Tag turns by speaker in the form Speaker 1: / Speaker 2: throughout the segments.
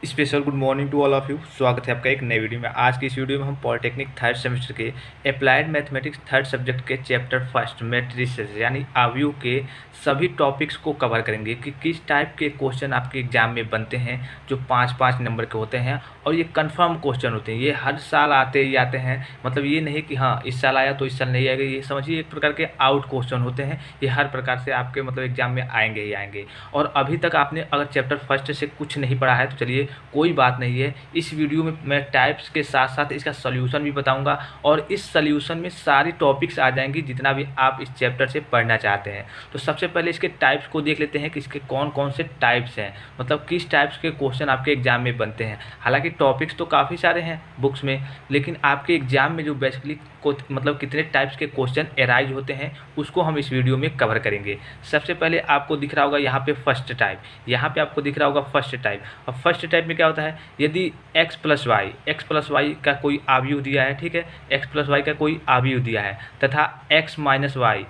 Speaker 1: Special good morning to all of you. स्वागत है आपका एक नई वीडियो में। आज की इस वीडियो में हम पॉलिटेक्निक थर्ड सेमेस्टर के अप्लाइड मैथमेटिक्स थर्ड सब्जेक्ट के चैप्टर फर्स्ट मैट्रिसेस यानी आव्यूह के सभी टॉपिक्स को कवर करेंगे कि किस टाइप के क्वेश्चन आपके एग्जाम में बनते हैं जो 5-5 नंबर के होते हैं और ये कंफर्म क्वेश्चन होते हैं। ये हर साल आते ही आते हैं, मतलब ये नहीं कि हाँ इस साल आया तो इस साल नहीं आएगा। ये समझिए एक प्रकार के आउट क्वेश्चन होते हैं। ये हर प्रकार से आपके मतलब एग्जाम में आएंगे ही आएंगे। और अभी तक आपने अगर चैप्टर फर्स्ट से कुछ नहीं पढ़ा है तो चलिए कोई बात नहीं है, इस वीडियो में मैं टाइप्स के साथ साथ इसका सॉल्यूशन भी बताऊंगा और इस सॉल्यूशन में सारी टॉपिक्स आ जाएंगी जितना भी आप इस चैप्टर से पढ़ना चाहते हैं। तो सबसे पहले इसके टाइप्स को देख लेते हैं कि इसके कौन कौन से टाइप्स हैं, मतलब किस टाइप्स के क्वेश्चन आपके एग्जाम में बनते हैं। हालांकि टॉपिक्स तो काफ़ी सारे हैं बुक्स में, लेकिन आपके एग्जाम में जो बेसिकली मतलब कितने टाइप्स के क्वेश्चन एराइज होते हैं उसको हम इस वीडियो में कवर करेंगे। सबसे पहले आपको दिख रहा होगा यहाँ पे फर्स्ट टाइप, यहाँ पे आपको दिख रहा होगा फर्स्ट टाइप। और फर्स्ट टाइप में क्या होता है, यदि x प्लस वाई का कोई आव्यूह दिया है, ठीक है, x प्लस वाई का कोई आव्यूह दिया है तथा x माइनस वाई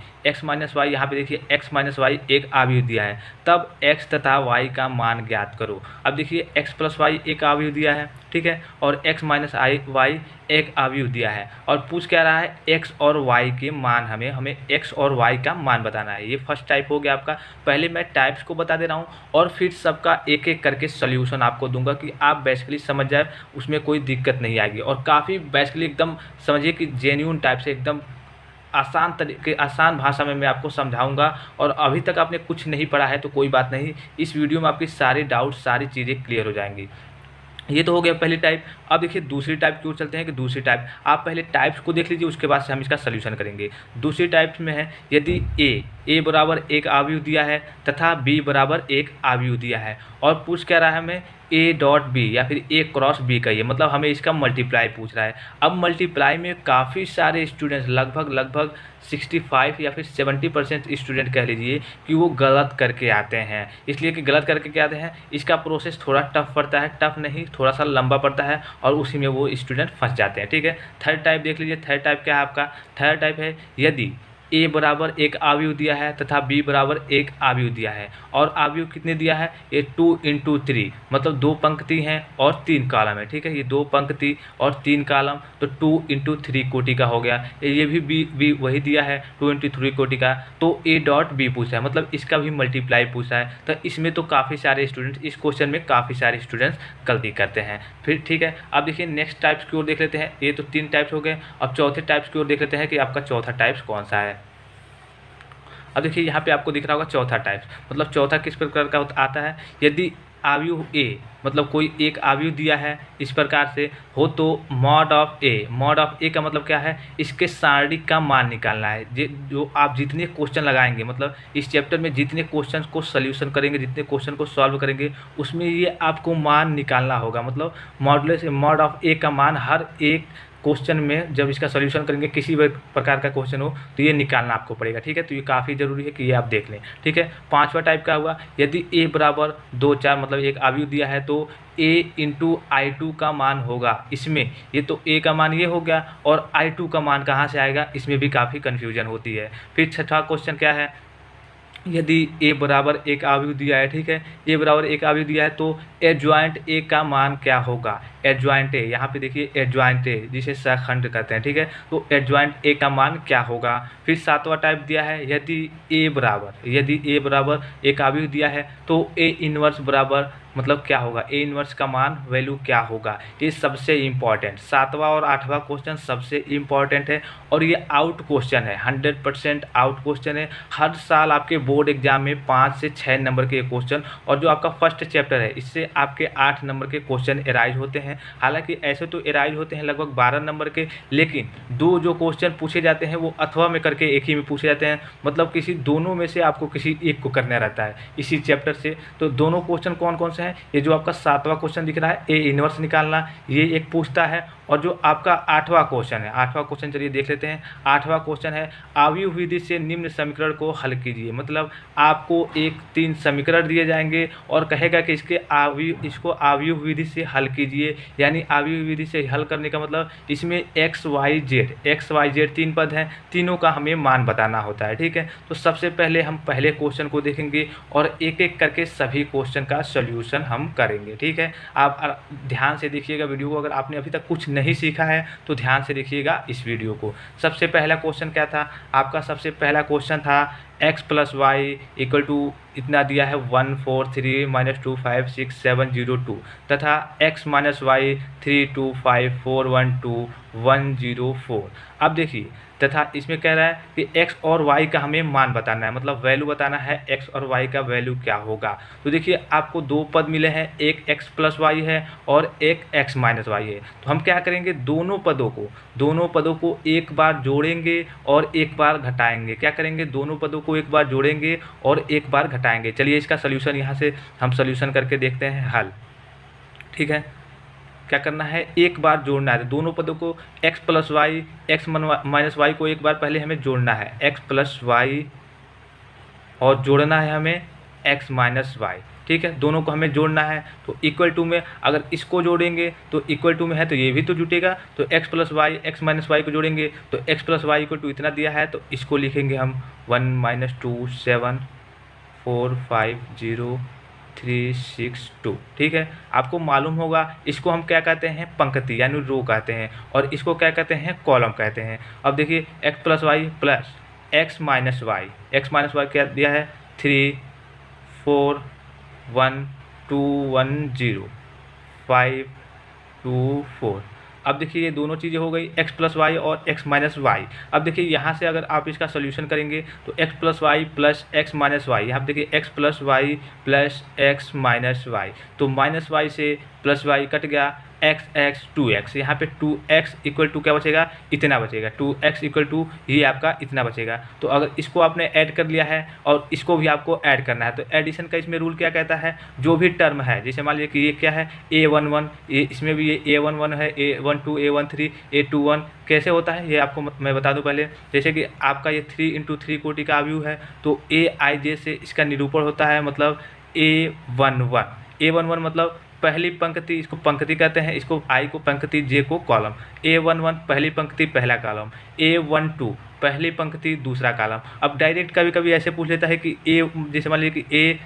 Speaker 1: यहाँ पे देखिए x माइनस वाई एक आव्यूह दिया है, तब x तथा y का मान ज्ञात करो। अब देखिए x प्लस वाई एक आव्यूह दिया है, ठीक है, और x माइनस वाई एक आव्यूह दिया है और पूछ क्या रहा है x और y के मान, हमें x और y का मान बताना है। ये फर्स्ट टाइप हो गया आपका। पहले मैं टाइप्स को बता दे रहा हूँ और फिर सबका एक एक करके सॉल्यूशन आपको दूंगा कि आप बेसिकली समझ जाए, उसमें कोई दिक्कत नहीं आएगी। और काफ़ी बेसिकली एकदम समझिए कि जेन्युइन टाइप से एकदम आसान भाषा में मैं आपको समझाऊंगा। और अभी तक आपने कुछ नहीं पढ़ा है तो कोई बात नहीं, इस वीडियो में आपकी सारी डाउट सारी चीज़ें क्लियर हो जाएंगी। ये तो हो गया पहली टाइप। अब देखिए दूसरी टाइप की ओर चलते हैं कि दूसरी टाइप आप पहले टाइप्स को देख लीजिए, उसके बाद से हम इसका सॉल्यूशन करेंगे। दूसरी टाइप में है यदि ए बराबर एक आव्यूह दिया है तथा बी बराबर एक आव्यूह दिया है और पूछ क्या रहा है हमें ए डॉट बी या फिर ए क्रॉस बी का, ये मतलब हमें इसका मल्टीप्लाई पूछ रहा है। अब मल्टीप्लाई में काफ़ी सारे स्टूडेंट्स लगभग 65 या फिर 70% स्टूडेंट कह लीजिए कि वो गलत करके आते हैं। इसलिए कि गलत करके क्या आते हैं, इसका प्रोसेस थोड़ा टफ पड़ता है, टफ नहीं थोड़ा सा लंबा पड़ता है और उसी में वो स्टूडेंट फंस जाते हैं। ठीक है, थर्ड टाइप देख लीजिए। थर्ड टाइप क्या है आपका, थर्ड टाइप है यदि ए बराबर एक आव्यूह दिया है तथा बी बराबर एक आव्यूह दिया है और आव्यूह कितने दिया है, ये 2 इंटू 3, मतलब 2 पंक्ति हैं और 3 कॉलम है। ठीक है, ये 2 पंक्ति और 3 कॉलम तो 2 इंटू 3 कोटि का हो गया। ये भी बी वही दिया है 2 इंटू 3 कोटि का, तो ए डॉट बी पूछा है, मतलब इसका भी मल्टीप्लाई पूछा है। तो इसमें तो काफ़ी सारे स्टूडेंट्स, इस क्वेश्चन में काफ़ी सारे स्टूडेंट्स गलती करते हैं। फिर ठीक है, अब देखिए नेक्स्ट टाइप्स की ओर देख लेते हैं। ये तो 3 टाइप्स हो गए। अब चौथे टाइप्स की ओर देख लेते हैं कि आपका चौथा टाइप्स कौन सा है। अब देखिए यहाँ पे आपको दिख रहा होगा चौथा टाइप्स, मतलब चौथा किस प्रकार का आता है, यदि आव्यूह ए मतलब कोई एक आव्यूह दिया है इस प्रकार से हो तो मॉड ऑफ ए का मतलब क्या है, इसके सारणिक का मान निकालना है। जो आप जितने क्वेश्चन लगाएंगे, मतलब इस चैप्टर में जितने क्वेश्चन को सॉल्यूशन करेंगे, जितने क्वेश्चन को सॉल्व करेंगे, उसमें ये आपको मान निकालना होगा। मतलब मॉड ऑफ ए का मान हर एक क्वेश्चन में जब इसका सॉल्यूशन करेंगे, किसी भी प्रकार का क्वेश्चन हो तो ये निकालना आपको पड़ेगा। ठीक है, तो ये काफ़ी ज़रूरी है कि ये आप देख लें। ठीक है, पांचवा टाइप का हुआ यदि ए बराबर 2 4, मतलब एक आव्यूह दिया है तो a इंटू I2 का मान होगा। इसमें ये तो a का मान ये हो गया और I2 का मान कहाँ से आएगा, इसमें भी काफ़ी कन्फ्यूजन होती है। फिर छठा क्वेश्चन क्या है, यदि a बराबर एक आव्यूह दिया है, ठीक है, a बराबर एक आव्यूह दिया है तो एडजॉइंट a का मान क्या होगा, एडजॉइंट a, यहाँ पे देखिए एडजॉइंट a जिसे सहखंड कहते हैं। ठीक है, तो एडजॉइंट a का मान क्या होगा। फिर सातवां टाइप दिया है यदि a बराबर एक आव्यूह दिया है तो a इनवर्स बराबर मतलब क्या होगा, ए इनवर्स का मान वैल्यू क्या होगा। ये सबसे इम्पॉर्टेंट, सातवां और आठवां क्वेश्चन सबसे इम्पॉर्टेंट है और ये आउट क्वेश्चन है, 100% आउट क्वेश्चन है। हर साल आपके बोर्ड एग्जाम में 5 से 6 नंबर के क्वेश्चन, और जो आपका फर्स्ट चैप्टर है इससे आपके 8 नंबर के क्वेश्चन एराइज होते हैं। हालांकि ऐसे तो एराइज होते हैं लगभग 12 नंबर के, लेकिन दो जो क्वेश्चन पूछे जाते हैं वो अथवा में करके एक ही में पूछे जाते हैं, मतलब किसी दोनों में से आपको किसी एक को करना रहता है इसी चैप्टर से। तो दोनों क्वेश्चन कौन कौन से हैं, ये जो आपका सातवां क्वेश्चन दिख रहा है ए इनवर्स निकालना, ये एक पूछता है। और जो आपका आठवां क्वेश्चन है, आठवां क्वेश्चन चलिए देख लेते हैं। आठवां क्वेश्चन है आव्यूह विधि से निम्न समीकरण को हल कीजिए, मतलब आपको 3 समीकरण दिए जाएंगे और कहेगा कि इसको आव्यूह विधि से हल कीजिए। यानी आव्यूह विधि से हल करने का मतलब इसमें एक्स वाई जेड 3 पद हैं, तीनों का हमें मान बताना होता है। ठीक है, तो सबसे पहले हम पहले क्वेश्चन को देखेंगे और एक एक करके सभी क्वेश्चन का सॉल्यूशन सॉल्यूशन हम करेंगे। ठीक है, आप ध्यान से देखिएगा वीडियो को। अगर आपने अभी तक कुछ नहीं सीखा है तो ध्यान से देखिएगा इस वीडियो को। सबसे पहला क्वेश्चन क्या था आपका? सबसे पहला क्वेश्चन था x plus y equal to इतना दिया है 1 4 3 - 2 5 6 7 0 2 तथा x माइनस वाई 3 2 5 4 1 2 1 0 4। अब देखिए तथा इसमें कह रहा है कि x और y का हमें मान बताना है, मतलब वैल्यू बताना है x और y का वैल्यू क्या होगा। तो देखिए आपको दो पद मिले हैं, एक x प्लस वाई है और एक x माइनस वाई है। तो हम क्या करेंगे, दोनों पदों को एक बार जोड़ेंगे और एक बार घटाएंगे। क्या करेंगे, दोनों पदों को एक बार जोड़ेंगे और एक बार घटाएंगे। चलिए इसका सोल्यूशन यहाँ से हम सोल्यूशन करके देखते हैं हल। ठीक है, क्या करना है, एक बार जोड़ना है दोनों पदों को, x plus y x minus y को एक बार पहले हमें जोड़ना है x प्लस वाई और जोड़ना है हमें x माइनस वाई। ठीक है, दोनों को हमें जोड़ना है। तो इक्वल टू में अगर इसको जोड़ेंगे तो इक्वल टू में है तो ये भी तो जुटेगा। तो x plus y x minus y को जोड़ेंगे तो x plus y equal to इतना दिया है तो इसको लिखेंगे हम 1 - 2 7 4 5 0 3 6 2। ठीक है, आपको मालूम होगा इसको हम क्या कहते हैं, पंक्ति यानी रो कहते हैं, और इसको क्या कहते हैं, कॉलम कहते हैं। अब देखिए x plus y plus x minus y क्या दिया है 3 4 1 2 1 0 5 2 4। अब देखिए ये दोनों चीज़ें हो गई x प्लस वाई और x माइनस वाई। अब देखिए यहाँ से अगर आप इसका सोल्यूशन करेंगे तो x plus y plus x minus y, यहाँ देखिए x plus y plus x minus y, तो माइनस वाई से प्लस वाई कट गया, x 2x, यहाँ पे 2x इक्वल टू क्या बचेगा, इतना बचेगा, 2x इक्वल टू ये आपका इतना बचेगा। तो अगर इसको आपने ऐड कर लिया है और इसको भी आपको ऐड करना है तो एडिशन का इसमें रूल क्या कहता है, जो भी टर्म है, जैसे मान लीजिए कि ये क्या है a11, ये इसमें भी ये a11 है, a12 a13 a21 कैसे होता है ये आपको मैं बता दूं पहले। जैसे कि आपका ये 3 × 3 कोटि का अवयव है तो aij से इसका निरूपण होता है, मतलब a11 मतलब पहली पंक्ति, इसको पंक्ति कहते हैं, इसको आई को पंक्ति, जे को कॉलम। a11 पहली पंक्ति पहला कॉलम, a12 पहली पंक्ति दूसरा कॉलम। अब डायरेक्ट कभी कभी ऐसे पूछ लेता है कि जैसे मान लीजिए कि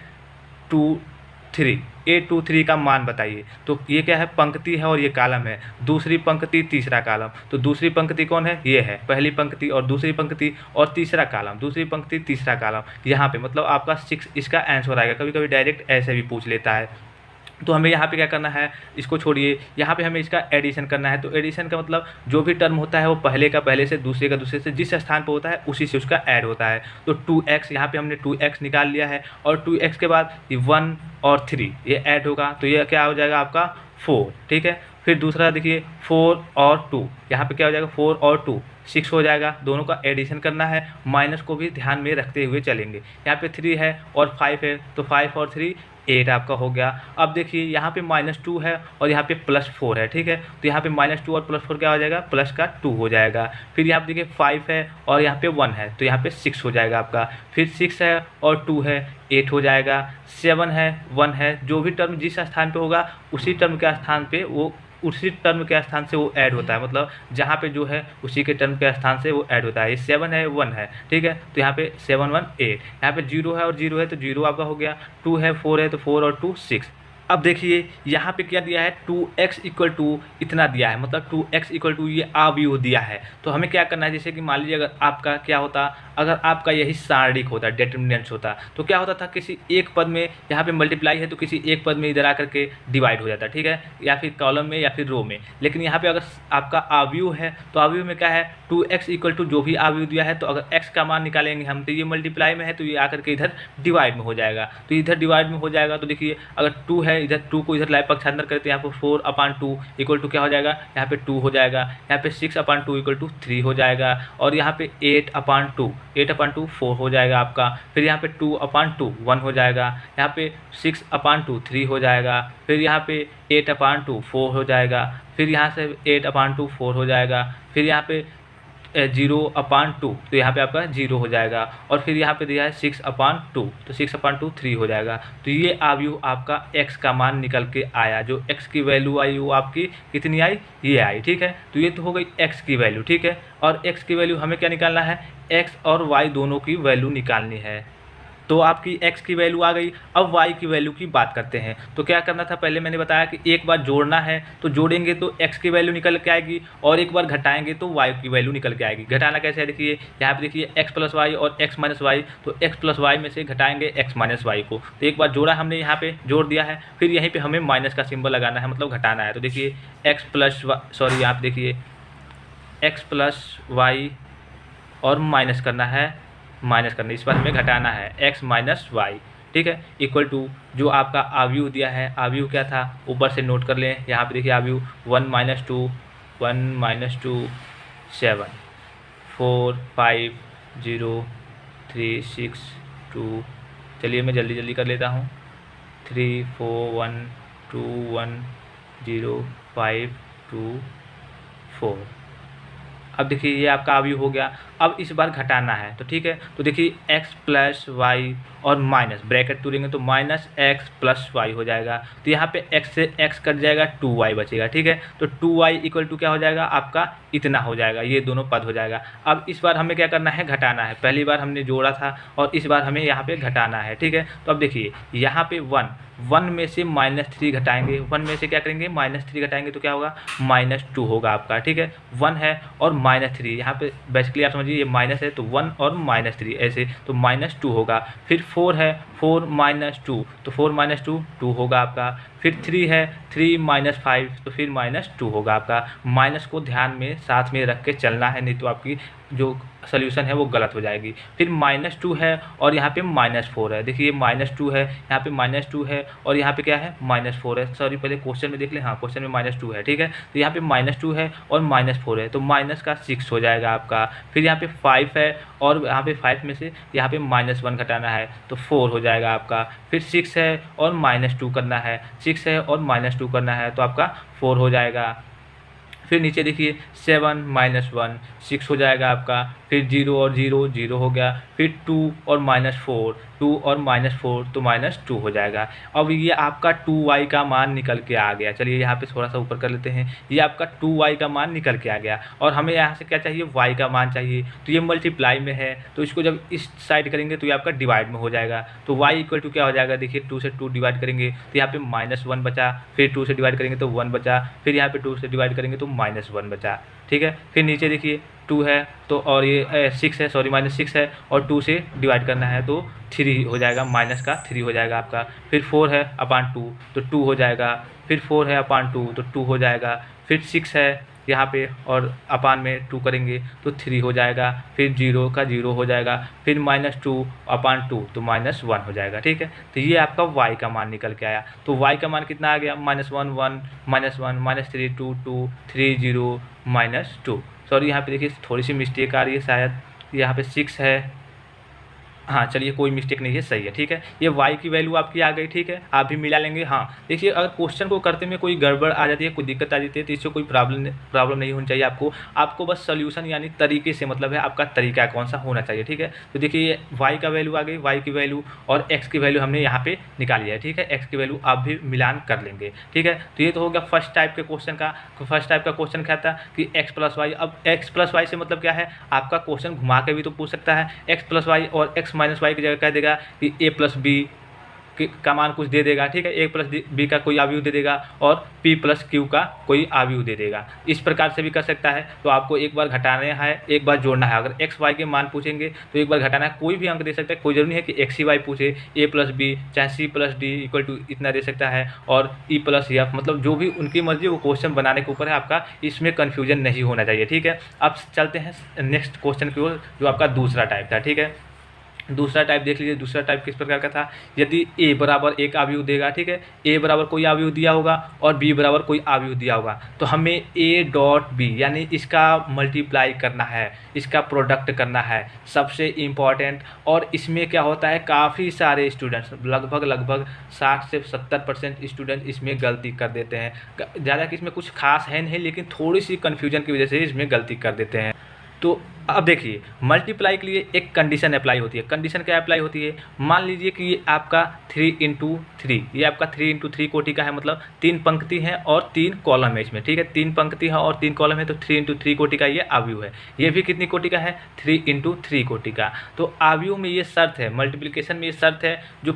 Speaker 1: a23 का मान बताइए, तो ये क्या है, पंक्ति है और ये कॉलम है, दूसरी पंक्ति तीसरा कॉलम। तो दूसरी पंक्ति कौन है, ये है पहली पंक्ति, और दूसरी पंक्ति और तीसरा कॉलम, दूसरी पंक्ति तीसरा कॉलम। यहाँ पे मतलब आपका 6 इसका आंसर आएगा। कभी कभी डायरेक्ट ऐसे भी पूछ लेता है। तो हमें यहाँ पे क्या करना है, इसको छोड़िए, यहाँ पे हमें इसका एडिशन करना है। तो एडिशन का मतलब जो भी टर्म होता है वो पहले का पहले से, दूसरे का दूसरे से, जिस स्थान पर होता है उसी से उसका ऐड होता है। तो 2x, यहाँ पे हमने 2x निकाल लिया है, और 2x के बाद 1 और 3 ये ऐड होगा, तो ये क्या हो जाएगा आपका 4। ठीक है, फिर दूसरा देखिए 4 और 2, यहाँ पे क्या हो जाएगा 4 और 2 6 हो जाएगा। दोनों का एडिशन करना है, माइनस को भी ध्यान में रखते हुए चलेंगे। यहाँ पे 3 है और 5 है तो 5 और 3 8 आपका हो गया। अब देखिए यहाँ पे -2 है और यहाँ पे +4 है। ठीक है, तो यहाँ पे -2 और +4 क्या हो जाएगा, प्लस का 2 हो जाएगा। फिर यहाँ पे देखिए 5 है और यहाँ पे 1 है तो यहाँ पे 6 हो जाएगा आपका। फिर 6 है और 2 है 8 हो जाएगा। 7 है 1 है, जो भी टर्म जिस स्थान पे होगा उसी टर्म के स्थान पे वो उसी टर्म के स्थान से वो ऐड होता है, मतलब जहाँ पे जो है उसी के टर्म के स्थान से वो ऐड होता है। ये 7 है 1 है, ठीक है, तो यहाँ पे 7 1 8, यहाँ पे 0 है और 0 है तो 0 आपका हो गया। 2 है 4 है तो 4 और 2 6। अब देखिए यहाँ पे क्या दिया है, 2x इक्वल टू इतना दिया है, मतलब 2x इक्वल टू ये अवयव दिया है। तो हमें क्या करना है, जैसे कि मान लीजिए अगर आपका क्या होता, अगर आपका यही सारणिक होता, डिटरमिनेंट्स होता, तो क्या होता था, किसी एक पद में यहाँ पे मल्टीप्लाई है तो किसी एक पद में इधर आकर के डिवाइड हो जाता, ठीक है, या फिर कॉलम में या फिर रो में। लेकिन यहाँ पे अगर आपका अवयव है तो अवयव में क्या है, 2x इक्वल टू जो भी अवयव दिया है, तो अगर x का मान निकालेंगे हम तो ये मल्टीप्लाई में है तो ये आकर के इधर डिवाइड में हो जाएगा। तो इधर डिवाइड में हो जाएगा तो देखिए अगर 2 है, इधर 2 को इधर लाइव पक्षांतर करते हैं, यहाँ पर 4/2 इक्वल टू क्या हो जाएगा, यहाँ पे 2 हो जाएगा। यहाँ पे 6/2 इक्वल टू 3 हो जाएगा, और यहाँ पे 8/2 4 हो जाएगा आपका। फिर यहाँ पे 2/2 1 हो जाएगा, यहाँ पे 6/2 3 हो जाएगा, फिर यहाँ पे 8/2 4 हो जाएगा, फिर यहाँ से 8/2 4 हो जाएगा, फिर यहाँ पे 0/2 तो यहाँ पे आपका 0 हो जाएगा, और फिर यहाँ पे दिया है 6/2 तो 6/2 3 हो जाएगा। तो ये अवयव आपका x का मान निकल के आया, जो x की वैल्यू आई वो आपकी कितनी आई, ये आई, ठीक है। तो ये तो हो गई x की वैल्यू, ठीक है, और x की वैल्यू हमें क्या निकालना है, x और y दोनों की वैल्यू निकालनी है। तो आपकी x की वैल्यू आ गई। अब y की वैल्यू की बात करते हैं। तो क्या करना था, पहले मैंने बताया कि एक बार जोड़ना है तो जोड़ेंगे तो x की वैल्यू निकल के आएगी, और एक बार घटाएंगे तो y की वैल्यू निकल के आएगी। घटाना कैसे है, देखिए यहाँ पे देखिए x प्लस वाई और x माइनस वाई, तो x प्लस वाई में से घटाएंगे x माइनस वाई को। तो एक बार जोड़ा हमने यहाँ पे जोड़ दिया है, फिर यहीं पर हमें माइनस का सिंबल लगाना है, मतलब घटाना है। तो देखिए x प्लस सॉरी यहाँ पे देखिए x प्लस वाई और माइनस करना है, इस बार हमें घटाना है x माइनस वाई, ठीक है, इक्वल टू जो आपका आव्यूह दिया है, आव्यूह क्या था ऊपर से नोट कर लें। यहाँ पे देखिए आव्यूह 1 माइनस 2 7 4 5 0 3 6 2। चलिए मैं जल्दी जल्दी कर लेता हूँ। 3 4 1 2 1 0 5 2 4। अब देखिए ये आपका आव्यूह हो गया। अब इस बार घटाना है, तो ठीक है, तो देखिए x प्लस वाई और माइनस ब्रैकेट तोड़ेंगे तो माइनस x प्लस वाई हो जाएगा। तो यहाँ पे x से x कट जाएगा, 2y बचेगा, ठीक है। तो 2y इक्वल टू क्या हो जाएगा आपका, इतना हो जाएगा, ये दोनों पद हो जाएगा। अब इस बार हमें क्या करना है, घटाना है। पहली बार हमने जोड़ा था और इस बार हमें यहाँ पे घटाना है, ठीक है। तो अब देखिए यहाँ पे 1 में से -3 घटाएंगे, 1 में से क्या करेंगे -3 घटाएंगे तो क्या होगा, -2 होगा आपका, ठीक है। 1 है और -3, यहाँ पे बेसिकली आप समझिए ये माइनस है तो 1 और -3 ऐसे, तो -2 होगा। फिर 4 है, 4 - 2 तो 4 - 2 2 होगा आपका। फिर 3 है, 3 - 5 तो फिर -2 होगा आपका। माइनस को ध्यान में साथ में रख के चलना है, नहीं तो आपकी जो सोल्यूशन है वो गलत हो जाएगी। फिर -2 है और यहाँ पे -4 है, देखिए -2 है, यहाँ पे -2 है और यहाँ पे क्या है -4 है। सॉरी पहले क्वेश्चन में देख लें, हाँ क्वेश्चन में -2 है, ठीक है। तो यहाँ पे -2 है और -4 है, तो माइनस का 6 हो जाएगा आपका। फिर यहाँ पे 5 है और यहाँ पे 5 में से यहाँ पे -1 घटाना है तो 4 हो जाएगा आपका। फिर 6 है और -2 करना है, 6 है और -2 करना है तो आपका 4 हो जाएगा। फिर नीचे देखिए 7 - 1 6 हो जाएगा आपका। फिर 0 और 0 0 हो गया। फिर 2 और -4 2 और -4 तो -2 हो जाएगा। अब ये आपका 2y का मान निकल के आ गया। चलिए यहाँ पे थोड़ा सा ऊपर कर लेते हैं, ये आपका 2y का मान निकल के आ गया और हमें यहाँ से क्या चाहिए, y का मान चाहिए। तो ये मल्टीप्लाई में है तो इसको जब इस साइड करेंगे तो ये आपका डिवाइड में हो जाएगा। तो y इक्वल टू क्या हो जाएगा, देखिए 2 से 2 डिवाइड करेंगे तो यहाँ पे -1 बचा। फिर 2 से डिवाइड करेंगे तो 1 बचा। फिर यहाँ पे 2 से डिवाइड करेंगे तो -1 बचा, ठीक है। फिर नीचे देखिए 2 है तो और ये 6 है, सॉरी -6 है और 2 से डिवाइड करना है तो 3 हो जाएगा, माइनस का 3 हो जाएगा आपका। फिर 4 है अपान 2 तो 2 हो जाएगा। फिर 4 है अपान 2 तो 2 हो जाएगा। फिर 6 है यहाँ पे और अपान में 2 करेंगे तो 3 हो जाएगा। फिर 0 का 0 हो जाएगा। फिर -2 अपान 2 तो -1 हो जाएगा, ठीक है। तो ये आपका y का मान निकल के आया। तो y का मान कितना आ गया, -1 1 -1 -3 2 2 3 0 -2। सॉरी यहाँ पे देखिए थोड़ी सी मिस्टेक आ रही है, शायद यहाँ पे 6 है, हाँ चलिए कोई मिस्टेक नहीं है, सही है, ठीक है। ये y की वैल्यू आपकी आ गई, ठीक है, आप भी मिला लेंगे। हाँ देखिए अगर क्वेश्चन को करते में कोई गड़बड़ आ जाती है, कोई दिक्कत आ जाती है तो इससे कोई प्रॉब्लम नहीं होनी चाहिए आपको बस सोल्यूशन यानी तरीके से मतलब है आपका तरीका कौन सा होना चाहिए, ठीक है। तो देखिए y का वैल्यू आ गई, y की वैल्यू और x की वैल्यू हमने यहाँ पे निकाली है, ठीक है। x की वैल्यू आप भी मिलान कर लेंगे, ठीक है। तो ये तो हो गया फर्स्ट टाइप के क्वेश्चन का। फर्स्ट टाइप का क्वेश्चन क्या था कि x प्लस वाई। अब x प्लस वाई से मतलब क्या है, आपका क्वेश्चन घुमा के भी तो पूछ सकता है। x प्लस वाई और x माइनस वाई की जगह कह देगा कि a प्लस बी का मान कुछ दे देगा, ठीक है। a प्लस बी का कोई आव्यूह दे देगा और p प्लस क्यू का कोई आव्यूह दे देगा। इस प्रकार से भी कर सकता है। तो आपको एक बार घटाना है, एक बार जोड़ना है। अगर x y के मान पूछेंगे तो एक बार घटाना है, कोई भी अंक दे सकता है, कोई जरूरी नहीं है कि x ही y पूछे। a प्लस बी चाहे c plus d equal to इतना दे सकता है और e प्लस f, मतलब जो भी उनकी मर्जी, वो क्वेश्चन बनाने के ऊपर है आपका, इसमें कन्फ्यूजन नहीं होना चाहिए, ठीक है। अब चलते हैं नेक्स्ट क्वेश्चन की ओर, जो आपका दूसरा टाइप था, ठीक है। दूसरा टाइप देख लीजिए। दूसरा टाइप किस प्रकार का था, यदि a बराबर एक आव्यूह देगा, ठीक है, a बराबर कोई आव्यूह दिया होगा और b बराबर कोई आव्यूह दिया होगा, तो हमें a डॉट b यानी इसका मल्टीप्लाई करना है, इसका प्रोडक्ट करना है, सबसे इम्पॉर्टेंट। और इसमें क्या होता है, काफ़ी सारे स्टूडेंट्स लगभग 60 से 70% स्टूडेंट इसमें गलती कर देते हैं। ज़्यादा कि इसमें कुछ खास है नहीं, लेकिन थोड़ी सी कन्फ्यूजन की वजह से इसमें गलती कर देते हैं। तो अब देखिए मल्टीप्लाई के लिए एक कंडीशन अप्लाई होती है। कंडीशन क्या अप्लाई होती है, मान लीजिए कि ये आपका 3 × 3, ये आपका 3 × 3 कोटि का है, मतलब 3 पंक्ति हैं और 3 कॉलम है इसमें, ठीक है। 3 पंक्ति है और 3 कॉलम है, तो 3 × 3 कोटि का ये आव्यूह है। ये भी कितनी कोटि का है, 3 × 3 कोटि का। तो आव्यूह में ये शर्त है, मल्टीप्लिकेशन में ये शर्त है, जो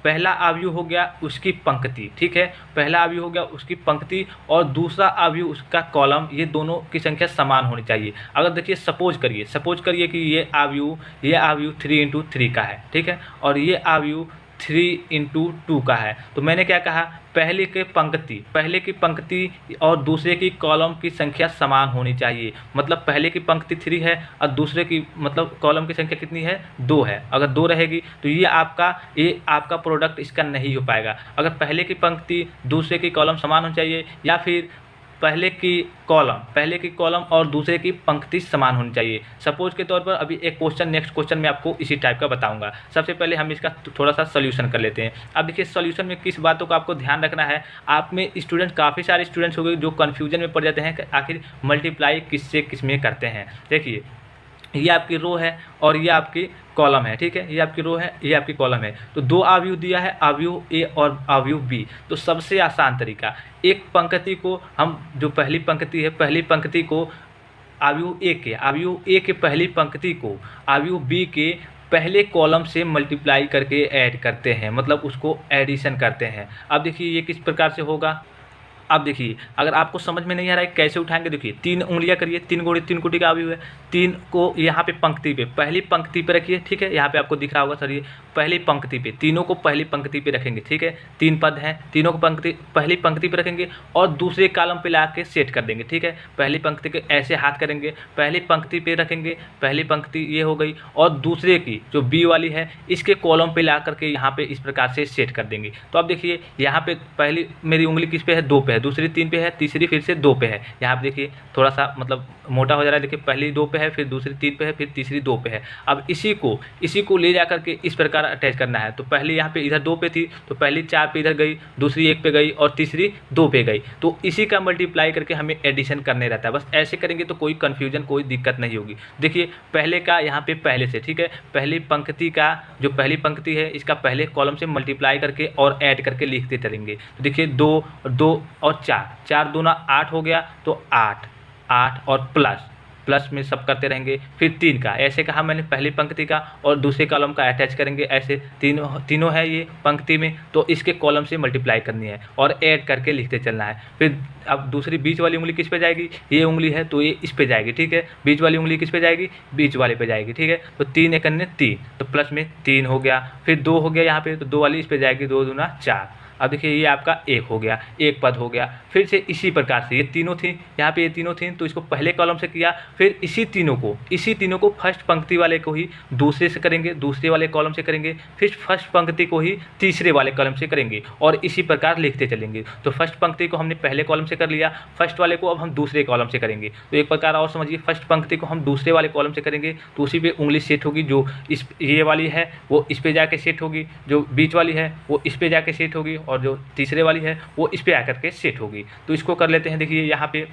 Speaker 1: पहला आव्यूह हो गया उसकी पंक्ति, ठीक है, पहला आव्यूह हो गया उसकी पंक्ति और दूसरा आव्यूह उसका कॉलम, ये दोनों की संख्या समान होनी चाहिए। अगर देखिए सपोज करिए कि ये आव्यूह 3 × 3 का है, ठीक है, और ये आव्यूह 3 × 2 का है। तो मैंने क्या कहा, पहले की पंक्ति और दूसरे की कॉलम की संख्या समान होनी चाहिए। मतलब पहले की पंक्ति 3 है और दूसरे की मतलब कॉलम की संख्या कितनी है, 2 है। अगर 2 रहेगी तो ये आपका प्रोडक्ट इसका नहीं हो पाएगा। अगर पहले की पंक्ति दूसरे की कॉलम समान होनी चाहिए, या फिर पहले की कॉलम और दूसरे की पंक्ति समान होनी चाहिए। सपोज के तौर पर अभी एक क्वेश्चन, नेक्स्ट क्वेश्चन मैं आपको इसी टाइप का बताऊंगा। सबसे पहले हम इसका थोड़ा सा सोल्यूशन कर लेते हैं। अब देखिए सोल्यूशन में किस बातों का आपको ध्यान रखना है। आप में स्टूडेंट, काफ़ी सारे स्टूडेंट्स हो गए जो कन्फ्यूजन में पड़ जाते हैं कि आखिर मल्टीप्लाई किससे किस में करते हैं। देखिए ये आपकी रो है और ये आपकी कॉलम है, ठीक है, ये आपकी रो है, ये आपकी कॉलम है। तो 2 आव्यूह दिया है, आव्यूह ए और आव्यूह बी। तो सबसे आसान तरीका, एक पंक्ति को हम, जो पहली पंक्ति है, पहली पंक्ति को आव्यूह ए के पहली पंक्ति को आव्यूह बी के पहले कॉलम से मल्टीप्लाई करके ऐड करते हैं, मतलब उसको एडिशन करते हैं। अब देखिए ये किस प्रकार से होगा। अब देखिए अगर आपको समझ में नहीं आ रहा है कैसे उठाएंगे, देखिए 3 उंगलियां करिए, 3 × 3 कोटि का आव्यूह है। 3 को यहाँ पे पंक्ति पे, पहली पंक्ति पे रखिए, ठीक है, यहाँ पे आपको दिख रहा होगा सर, ये पहली पंक्ति पे, तीनों को पहली पंक्ति पे रखेंगे, ठीक है। 3 पद हैं, तीनों को पहली पंक्ति पे रखेंगे और दूसरे कॉलम पे ला के सेट कर देंगे, ठीक है। पहली पंक्ति के ऐसे हाथ करेंगे, पहली पंक्ति पे रखेंगे, पहली पंक्ति ये हो गई, और दूसरे की जो बी वाली है इसके कॉलम पे ला करके यहाँ पे इस प्रकार से सेट कर देंगे। तो अब देखिए यहाँ पे पहली मेरी उंगली किस पे है, 2 पे है, दूसरी 3 पे है, तीसरी फिर से 2 पे है। यहाँ पे देखिए थोड़ा सा मतलब मोटा हो जा रहा है, देखिए पहली 2 पे है, फिर दूसरी 3 पे है, फिर तीसरी 2 पे है। अब इसी को ले जा करके इस प्रकार अटैच करना है। तो पहले यहाँ पे इधर 2 पे थी, तो पहली 4 पे इधर गई, दूसरी 1 पे गई और तीसरी 2 पे गई। तो इसी का मल्टीप्लाई करके हमें एडिशन करने रहता है। बस ऐसे करेंगे तो कोई कन्फ्यूजन, कोई दिक्कत नहीं होगी। देखिए पहले का यहाँ पे पहले से, ठीक है, पहली पंक्ति का जो पहली पंक्ति है इसका पहले कॉलम से मल्टीप्लाई करके और ऐड करके लिखते चलेंगे। तो देखिए 2 और 4 दूना 8 हो गया, तो 8 और प्लस में सब करते रहेंगे। फिर 3 का, ऐसे कहा मैंने, पहली पंक्ति का और दूसरे कॉलम का अटैच करेंगे, ऐसे तीनों है ये पंक्ति में, तो इसके कॉलम से मल्टीप्लाई करनी है और ऐड करके लिखते चलना है। फिर अब दूसरी बीच वाली उंगली किस पे जाएगी, ये उंगली है तो ये इस पे जाएगी, ठीक है। बीच वाली उंगली किस पे जाएगी, बीच वाले पे जाएगी, ठीक है। तो 3 × 3, तो प्लस में 3 हो गया। फिर 2 हो गया यहाँ पे, तो 2 वाली इस पे जाएगी, 2 दूना 4। अब देखिए ये आपका 1 हो गया, 1 पद हो गया। फिर से इसी प्रकार से ये तीनों थी, यहाँ पे ये तीनों थी, तो इसको पहले कॉलम से किया, फिर इसी तीनों को फर्स्ट पंक्ति वाले को ही दूसरे से करेंगे, दूसरे वाले कॉलम से करेंगे, फिर फर्स्ट पंक्ति को ही तीसरे वाले कॉलम से करेंगे और इसी प्रकार लिखते चलेंगे। तो फर्स्ट पंक्ति को हमने पहले कॉलम से कर लिया, फर्स्ट वाले को अब हम दूसरे कॉलम से करेंगे। तो एक प्रकार और समझिए, फर्स्ट पंक्ति को हम दूसरे वाले कॉलम से करेंगे तो उसी पे उंगली सेट होगी, जो ये वाली है वो इस पे जाके सेट होगी, जो बीच वाली है वो इस पे जाके सेट होगी और जो तीसरे वाली है वो इस पे आकर के सेट होगी। तो इसको कर लेते हैं। देखिए यहाँ पे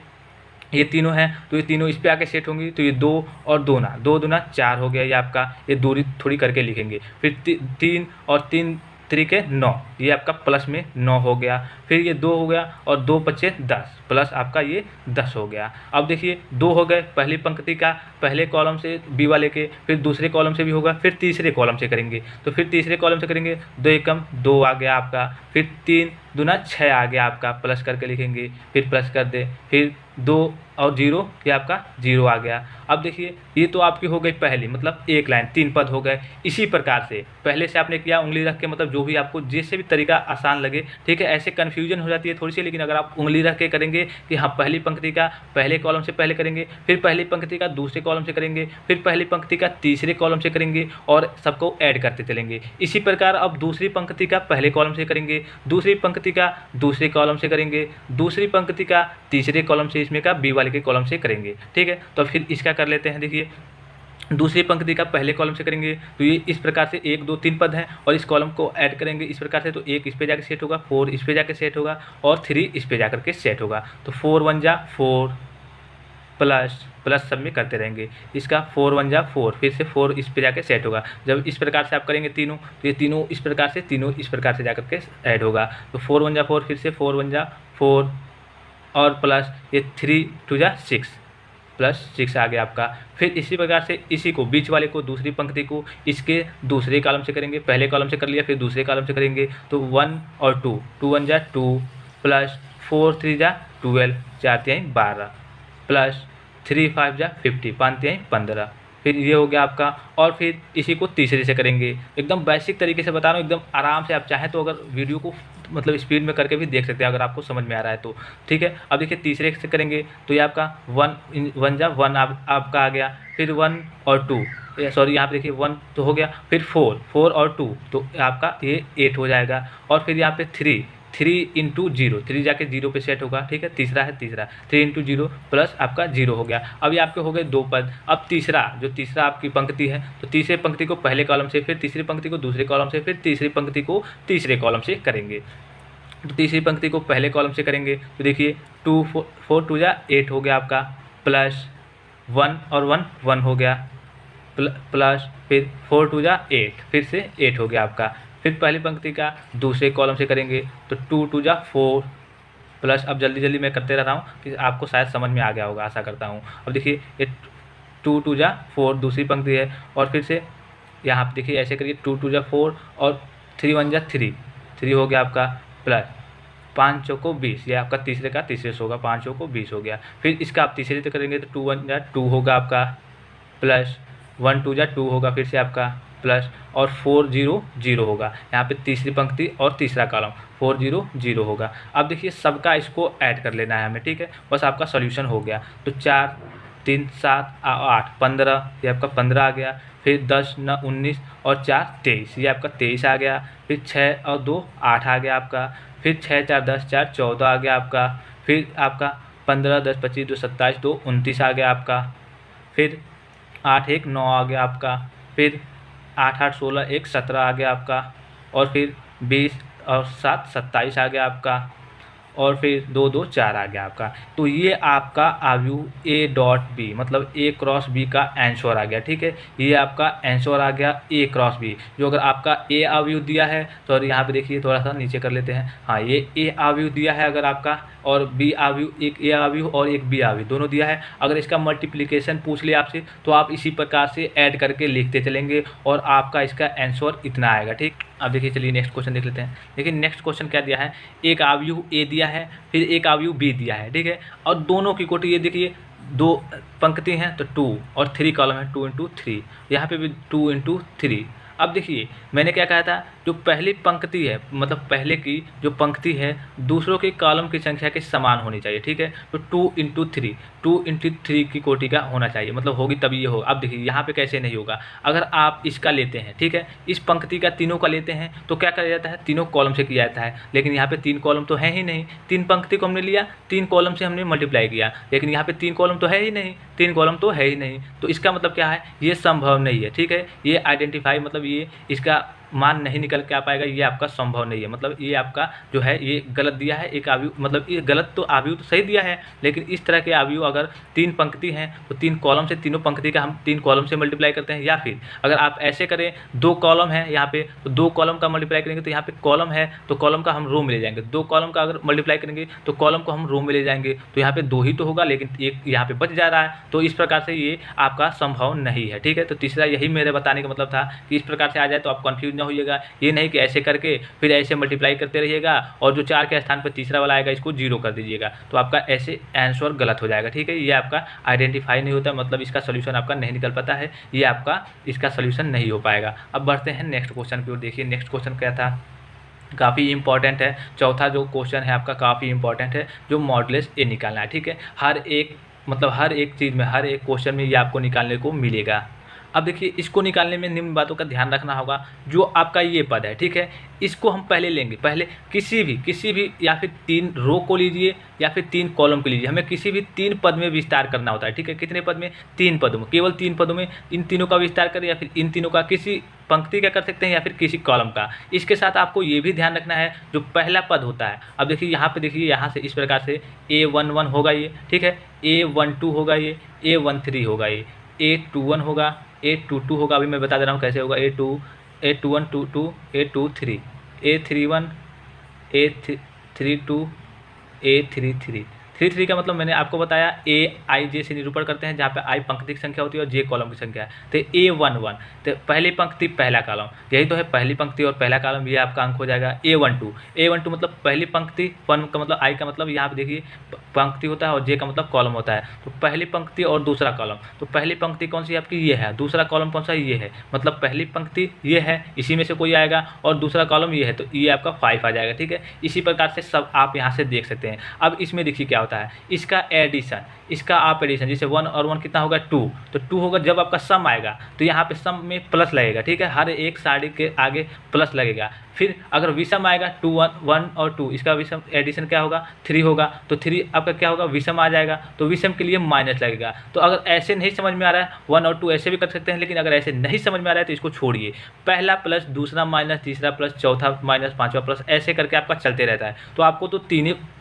Speaker 1: ये तीनों हैं, तो ये तीनों इस पे आके सेट होंगी, तो ये 2 और 2 दूना 4 हो गया। ये आपका, ये दूरी थोड़ी करके लिखेंगे। फिर 3 और 3 3 × 9, ये आपका प्लस में 9 हो गया। फिर ये 2 हो गया और 2 × 5 = 10, प्लस आपका ये 10 हो गया। अब देखिए 2 हो गए, पहली पंक्ति का पहले कॉलम से बी वाले के, फिर दूसरे कॉलम से भी होगा, फिर तीसरे कॉलम से करेंगे। तो फिर तीसरे कॉलम से करेंगे, 2 × 2 आ गया आपका। फिर 3 दूना 6 आ गया आपका, प्लस करके लिखेंगे, फिर प्लस कर दे, फिर 2 और 0, ये आपका 0 आ गया। अब देखिए ये तो आपकी हो गई पहली, मतलब एक लाइन, 3 पद हो गए। इसी प्रकार से पहले से आपने किया उंगली रख के, मतलब जो भी आपको जैसे भी तरीका आसान लगे, ठीक है। ऐसे कन्फ्यूजन हो जाती है थोड़ी सी, लेकिन अगर आप उंगली रख के करेंगे कि हाँ पहली पंक्ति का पहले कॉलम से पहले करेंगे, फिर पहली पंक्ति का दूसरे कॉलम से करेंगे, फिर पहली पंक्ति का तीसरे कॉलम से करेंगे और सबको ऐड करते चलेंगे। इसी प्रकार अब दूसरी पंक्ति का पहले कॉलम से करेंगे, दूसरी पंक्ति का दूसरे कॉलम से करेंगे, दूसरी पंक्ति का तीसरे कॉलम से, इसमें का बी वाले के कॉलम से करेंगे, ठीक है। तो फिर इसका कर लेते हैं। देखिए दूसरी पंक्ति का पहले कॉलम से करेंगे, तो ये इस प्रकार से 1 2 3 पद हैं और इस कॉलम को ऐड करेंगे इस प्रकार से। तो 1 इस पे जाकर सेट होगा, 4 इस पे जाकर सेट होगा और 3 इस पे जाकर के सेट होगा। तो 4 × 1 = 4, प्लस प्लस सब में करते रहेंगे। इसका 4 1 जा 4, फिर से 4 इस पे जाके सेट होगा। जब इस प्रकार से आप करेंगे तीनों, तो ये तीनों इस प्रकार से, तीनों इस प्रकार से जाकर के ऐड होगा। तो 4 1 जा 4, फिर से 4 1 जा 4 और प्लस ये 3 2 जा 6, प्लस 6 आ गया आपका। फिर इसी प्रकार से इसी को बीच वाले को, दूसरी पंक्ति को इसके दूसरे कॉलम से करेंगे। पहले कॉलम से कर लिया, फिर दूसरे कॉलम से करेंगे। तो 1 और 2, 2 1 जा 2, प्लस 4 3 जा 12, 4 3 12, प्लस 3 5 जा 50, 5 3 15। फिर ये हो गया आपका। और फिर इसी को तीसरे से करेंगे। एकदम बेसिक तरीके से बता रहा हूँ, एकदम आराम से। आप चाहें तो अगर वीडियो को मतलब स्पीड में करके भी देख सकते हैं, अगर आपको समझ में आ रहा है तो ठीक है। अब देखिए तीसरे से करेंगे, तो ये आपका 1 1 जा 1 आपका आ गया। फिर 1 और 2, सॉरी यहाँ पे देखिए 1 तो हो गया। फिर 4 और 2, तो आपका ये 8 हो जाएगा। और फिर यहाँ पे 3 इंटू 0, 3 जाके 0 पे सेट होगा, ठीक है। तीसरा 3 इंटू 0 प्लस आपका 0 हो गया। अब ये आपके हो गए 2 पद। अब तीसरा आपकी पंक्ति है, तो तीसरे पंक्ति को पहले कॉलम से, फिर तीसरी पंक्ति को दूसरे कॉलम से, फिर तीसरी पंक्ति को तीसरे कॉलम से करेंगे। तो तीसरी पंक्ति को पहले कॉलम से करेंगे, तो देखिए 2 4 2 जा 8 हो गया आपका, प्लस 1 और 1 1 हो गया, प्लस फिर 4 2 जा 8, फिर से 8 हो गया आपका। फिर पहली पंक्ति का दूसरे कॉलम से करेंगे, तो 2 2 जा 4, प्लस अब जल्दी मैं करते रह रहा हूँ कि आपको शायद समझ में आ गया होगा, आशा करता हूँ। अब देखिए ये 2 2 जा 4 दूसरी पंक्ति है, और फिर से यहाँ पर देखिए ऐसे करिए 2 2 जा 4 और 3 1 जा 3 हो गया आपका, प्लस 5 चौको 20, ये आपका तीसरे से होगा, 5 चौको 20 हो गया। फिर इसका आप तीसरे से करेंगे, तो 2 1 जा 2 होगा आपका, प्लस 1 2 जा 2 होगा फिर से आपका, प्लस और 4 0 0 होगा। यहाँ पे तीसरी पंक्ति और तीसरा कॉलम 4 0 0 होगा। अब देखिए सबका इसको ऐड कर लेना है हमें, ठीक है। बस आपका सॉल्यूशन हो गया। तो 4 3 7 8 15, ये आपका 15 आ गया। फिर 10 9 19 और 4 23, ये आपका 23 आ गया। फिर 6 और 2 8 आ गया आपका। फिर 6 4 10 4 14 आ गया आपका। फिर आपका 15 10 25 2 27 2 29 आ गया आपका। फिर 8 1 9 आ गया आपका। फिर 8 8 16 1 17 आ गया आपका। और फिर 20 और 7 27 आ गया आपका। और फिर 2 2 4 आ गया आपका। तो ये आपका अवयव ए डॉट बी, मतलब ए क्रॉस बी का आंसर आ गया, ठीक है। ये आपका आंसर आ गया ए क्रॉस बी। जो अगर आपका ए अवयव दिया है, तो और यहाँ पे देखिए थोड़ा सा नीचे कर लेते हैं, हाँ ये ए अवयव दिया है अगर आपका, और बी अवयव, एक ए अवयव और एक बी अवयव दोनों दिया है। अगर इसका मल्टीप्लिकेशन पूछ लिया आपसे, तो आप इसी प्रकार से ऐड करके लिखते चलेंगे और आपका इसका आंसर इतना आएगा, ठीक। अब देखिए चलिए नेक्स्ट क्वेश्चन देख लेते हैं। देखिए नेक्स्ट क्वेश्चन क्या दिया है, एक अवयव ए दिया है, फिर एक अवयव बी दिया है, ठीक है। और दोनों की कोटि, ये देखिए 2 पंक्ति हैं तो 2 और 3 कॉलम है, 2 इंटू 3, यहाँ पे भी 2 इंटू 3। अब देखिए मैंने क्या कहा था, जो पहली पंक्ति है, मतलब पहले की जो पंक्ति है, दूसरों के कॉलम की संख्या के समान होनी चाहिए, ठीक है। तो 2 इंटू 3 की कोटि का होना चाहिए, मतलब होगी तभी ये होगा। अब देखिए यहाँ पे कैसे नहीं होगा, अगर आप इसका लेते हैं, ठीक है, इस पंक्ति का तीनों का लेते हैं, तो क्या किया जाता है, तीनों कॉलम से किया जाता है। लेकिन यहाँ पे 3 कॉलम तो है ही नहीं, 3 पंक्ति को हमने लिया, 3 कॉलम से हमने मल्टीप्लाई किया, लेकिन यहाँ पे 3 कॉलम तो है ही नहीं, 3 कॉलम तो है ही नहीं। तो इसका मतलब क्या है, ये संभव नहीं है, ठीक है। ये आइडेंटिफाई, मतलब ये इसका मान नहीं निकल के आ पाएगा, ये आपका संभव नहीं है। मतलब ये आपका जो है ये गलत दिया है एक अवयव, मतलब ये गलत, तो अवयव तो सही दिया है, लेकिन इस तरह के अवयव अगर 3 पंक्ति हैं तो 3 कॉलम से, तीनों पंक्ति का हम 3 कॉलम से मल्टीप्लाई करते हैं। या फिर अगर आप ऐसे करें, 2 कॉलम है यहाँ पे, तो 2 कॉलम का मल्टीप्लाई करेंगे, तो यहाँ पे कॉलम है तो कॉलम का हम रो में ले जाएंगे, 2 कॉलम का अगर मल्टीप्लाई करेंगे तो कॉलम को हम रो में ले जाएंगे, तो यहाँ पे 2 ही तो होगा, लेकिन एक यहाँ पे बच जा रहा है। तो इस प्रकार से ये आपका संभव नहीं है, ठीक है। तो तीसरा यही मेरे बताने का मतलब था कि इस प्रकार से आ जाए तो आप कंफ्यूज ना होइएगा। ये नहीं कि ऐसे करके फिर ऐसे मल्टीप्लाई करते रहिएगा और जो 4 के स्थान पर तीसरा वाला आएगा इसको 0 कर दीजिएगा, तो आपका ऐसे आंसर गलत हो जाएगा, ठीक है। ये आपका आइडेंटिफाई नहीं होता, मतलब इसका सोल्यूशन आपका नहीं निकल पाता है, ये आपका इसका सोल्यूशन नहीं हो पाएगा। अब बढ़ते हैं नेक्स्ट क्वेश्चन की ओर। देखिए नेक्स्ट क्वेश्चन क्या था, काफ़ी इंपॉर्टेंट है। चौथा जो क्वेश्चन है आपका काफ़ी इंपॉर्टेंट है, जो मॉडुलस ए निकालना है, ठीक है। हर एक चीज़ में, हर एक क्वेश्चन में ये आपको निकालने को मिलेगा। अब देखिए इसको निकालने में निम्न बातों का ध्यान रखना होगा। जो आपका ये पद है, ठीक है, इसको हम पहले लेंगे, पहले किसी भी या फिर 3 रो को लीजिए या फिर 3 कॉलम को लीजिए, हमें किसी भी 3 पद में विस्तार करना होता है, ठीक है। कितने पद में, 3 पदों में, केवल 3 पदों में इन तीनों का विस्तार करें या फिर इन तीनों का, किसी पंक्ति का कर सकते हैं या फिर किसी कॉलम का। इसके साथ आपको ये भी ध्यान रखना है जो पहला पद होता है। अब देखिए यहाँ पे देखिए यहाँ से इस प्रकार से A11 होगा ये, ठीक है, A12 होगा ये, A13 होगा ये, A21 होगा, A22 होगा। अभी मैं बता दे रहा हूँ कैसे होगा, A21 22 A23 A31 A32 A33 का मतलब मैंने आपको बताया A I J से निरूपण करते हैं, जहाँ पे I पंक्ति की संख्या होती है और J कॉलम की संख्या है। तो A11 तो पहली पंक्ति पहला कॉलम, यही तो है पहली पंक्ति और पहला कॉलम, ये आपका अंक हो जाएगा। A12 मतलब पहली पंक्ति, 1 का मतलब I का मतलब यहाँ पे देखिए पंक्ति होता है और J का मतलब कॉलम होता है। तो पहली पंक्ति और दूसरा कॉलम, तो पहली पंक्ति कौन सी आपकी, ये है, दूसरा कॉलम कौन सा, ये है, मतलब पहली पंक्ति ये है, इसी में से कोई आएगा, और दूसरा कॉलम ये है, तो ये आपका 5 आ जाएगा, ठीक है। इसी प्रकार से सब आप यहाँ से देख सकते हैं। अब इसमें देखिए क्या होता है, इसका एडिशन, इसका आप एडिशन, जैसे 1 और 1 कितना होगा 2, तो 2 होगा। जब आपका सम आएगा तो यहाँ पे सम में प्लस लगेगा, ठीक है, हर एक साड़ी के आगे प्लस लगेगा। फिर अगर विषम आएगा 2 1 और 2, इसका विषम एडिशन क्या होगा 3 होगा, तो 3 आपका क्या होगा, विषम आ जाएगा, तो विषम के लिए माइनस लगेगा। तो अगर ऐसे नहीं समझ में आ रहा है 1 और 2 ऐसे भी कर सकते हैं, लेकिन अगर ऐसे नहीं समझ में आ रहा है तो इसको छोड़िए, पहला प्लस, दूसरा माइनस, तीसरा प्लस, चौथा माइनस, पांचवा प्लस, ऐसे करके आपका चलते रहता है। तो आपको तो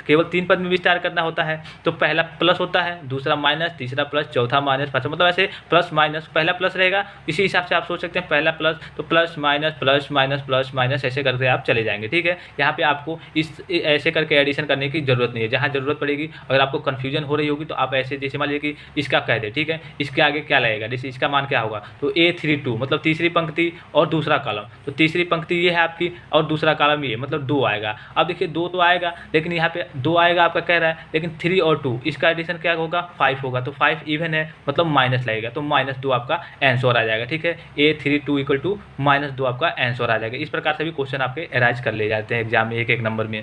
Speaker 1: केवल 3 पद में विस्तार करना होता है। तो पहला प्लस होता है, दूसरा माइनस, तीसरा प्लस, चौथा माइनस, पांचवा, मतलब ऐसे प्लस माइनस, पहला प्लस रहेगा, इसी हिसाब से आप सोच सकते हैं पहला प्लस, तो plus minus plus minus plus minus ऐसे करके आप चले जाएंगे, ठीक है। यहाँ पे आपको इस ऐसे करके एडिशन करने की जरूरत नहीं है। जहाँ जरूरत पड़ेगी, अगर आपको कन्फ्यूजन हो रही होगी तो आप ऐसे, जैसे मान लीजिए कि इसका कह दे, ठीक है, इसके आगे क्या लगेगा, जैसे इसका मान क्या होगा, तो A32 मतलब तीसरी पंक्ति और दूसरा कॉलम, तो तीसरी पंक्ति ये है आपकी और दूसरा कॉलम ये, मतलब 2 आएगा। अब देखिए 2 तो आएगा, लेकिन यहाँ पे 2 आएगा आपका कह रहा है, लेकिन 3 और 2 इसका एडिशन क्या होगा 5 होगा, तो 5 इवन है, मतलब माइनस लगेगा, तो -2 आपका आंसर आ जाएगा, ठीक है। A32 = -2 आपका आंसर आ जाएगा। इस प्रकार से भी क्वेश्चन आपके अराइज कर ले जाते हैं एग्जाम में एक एक नंबर में।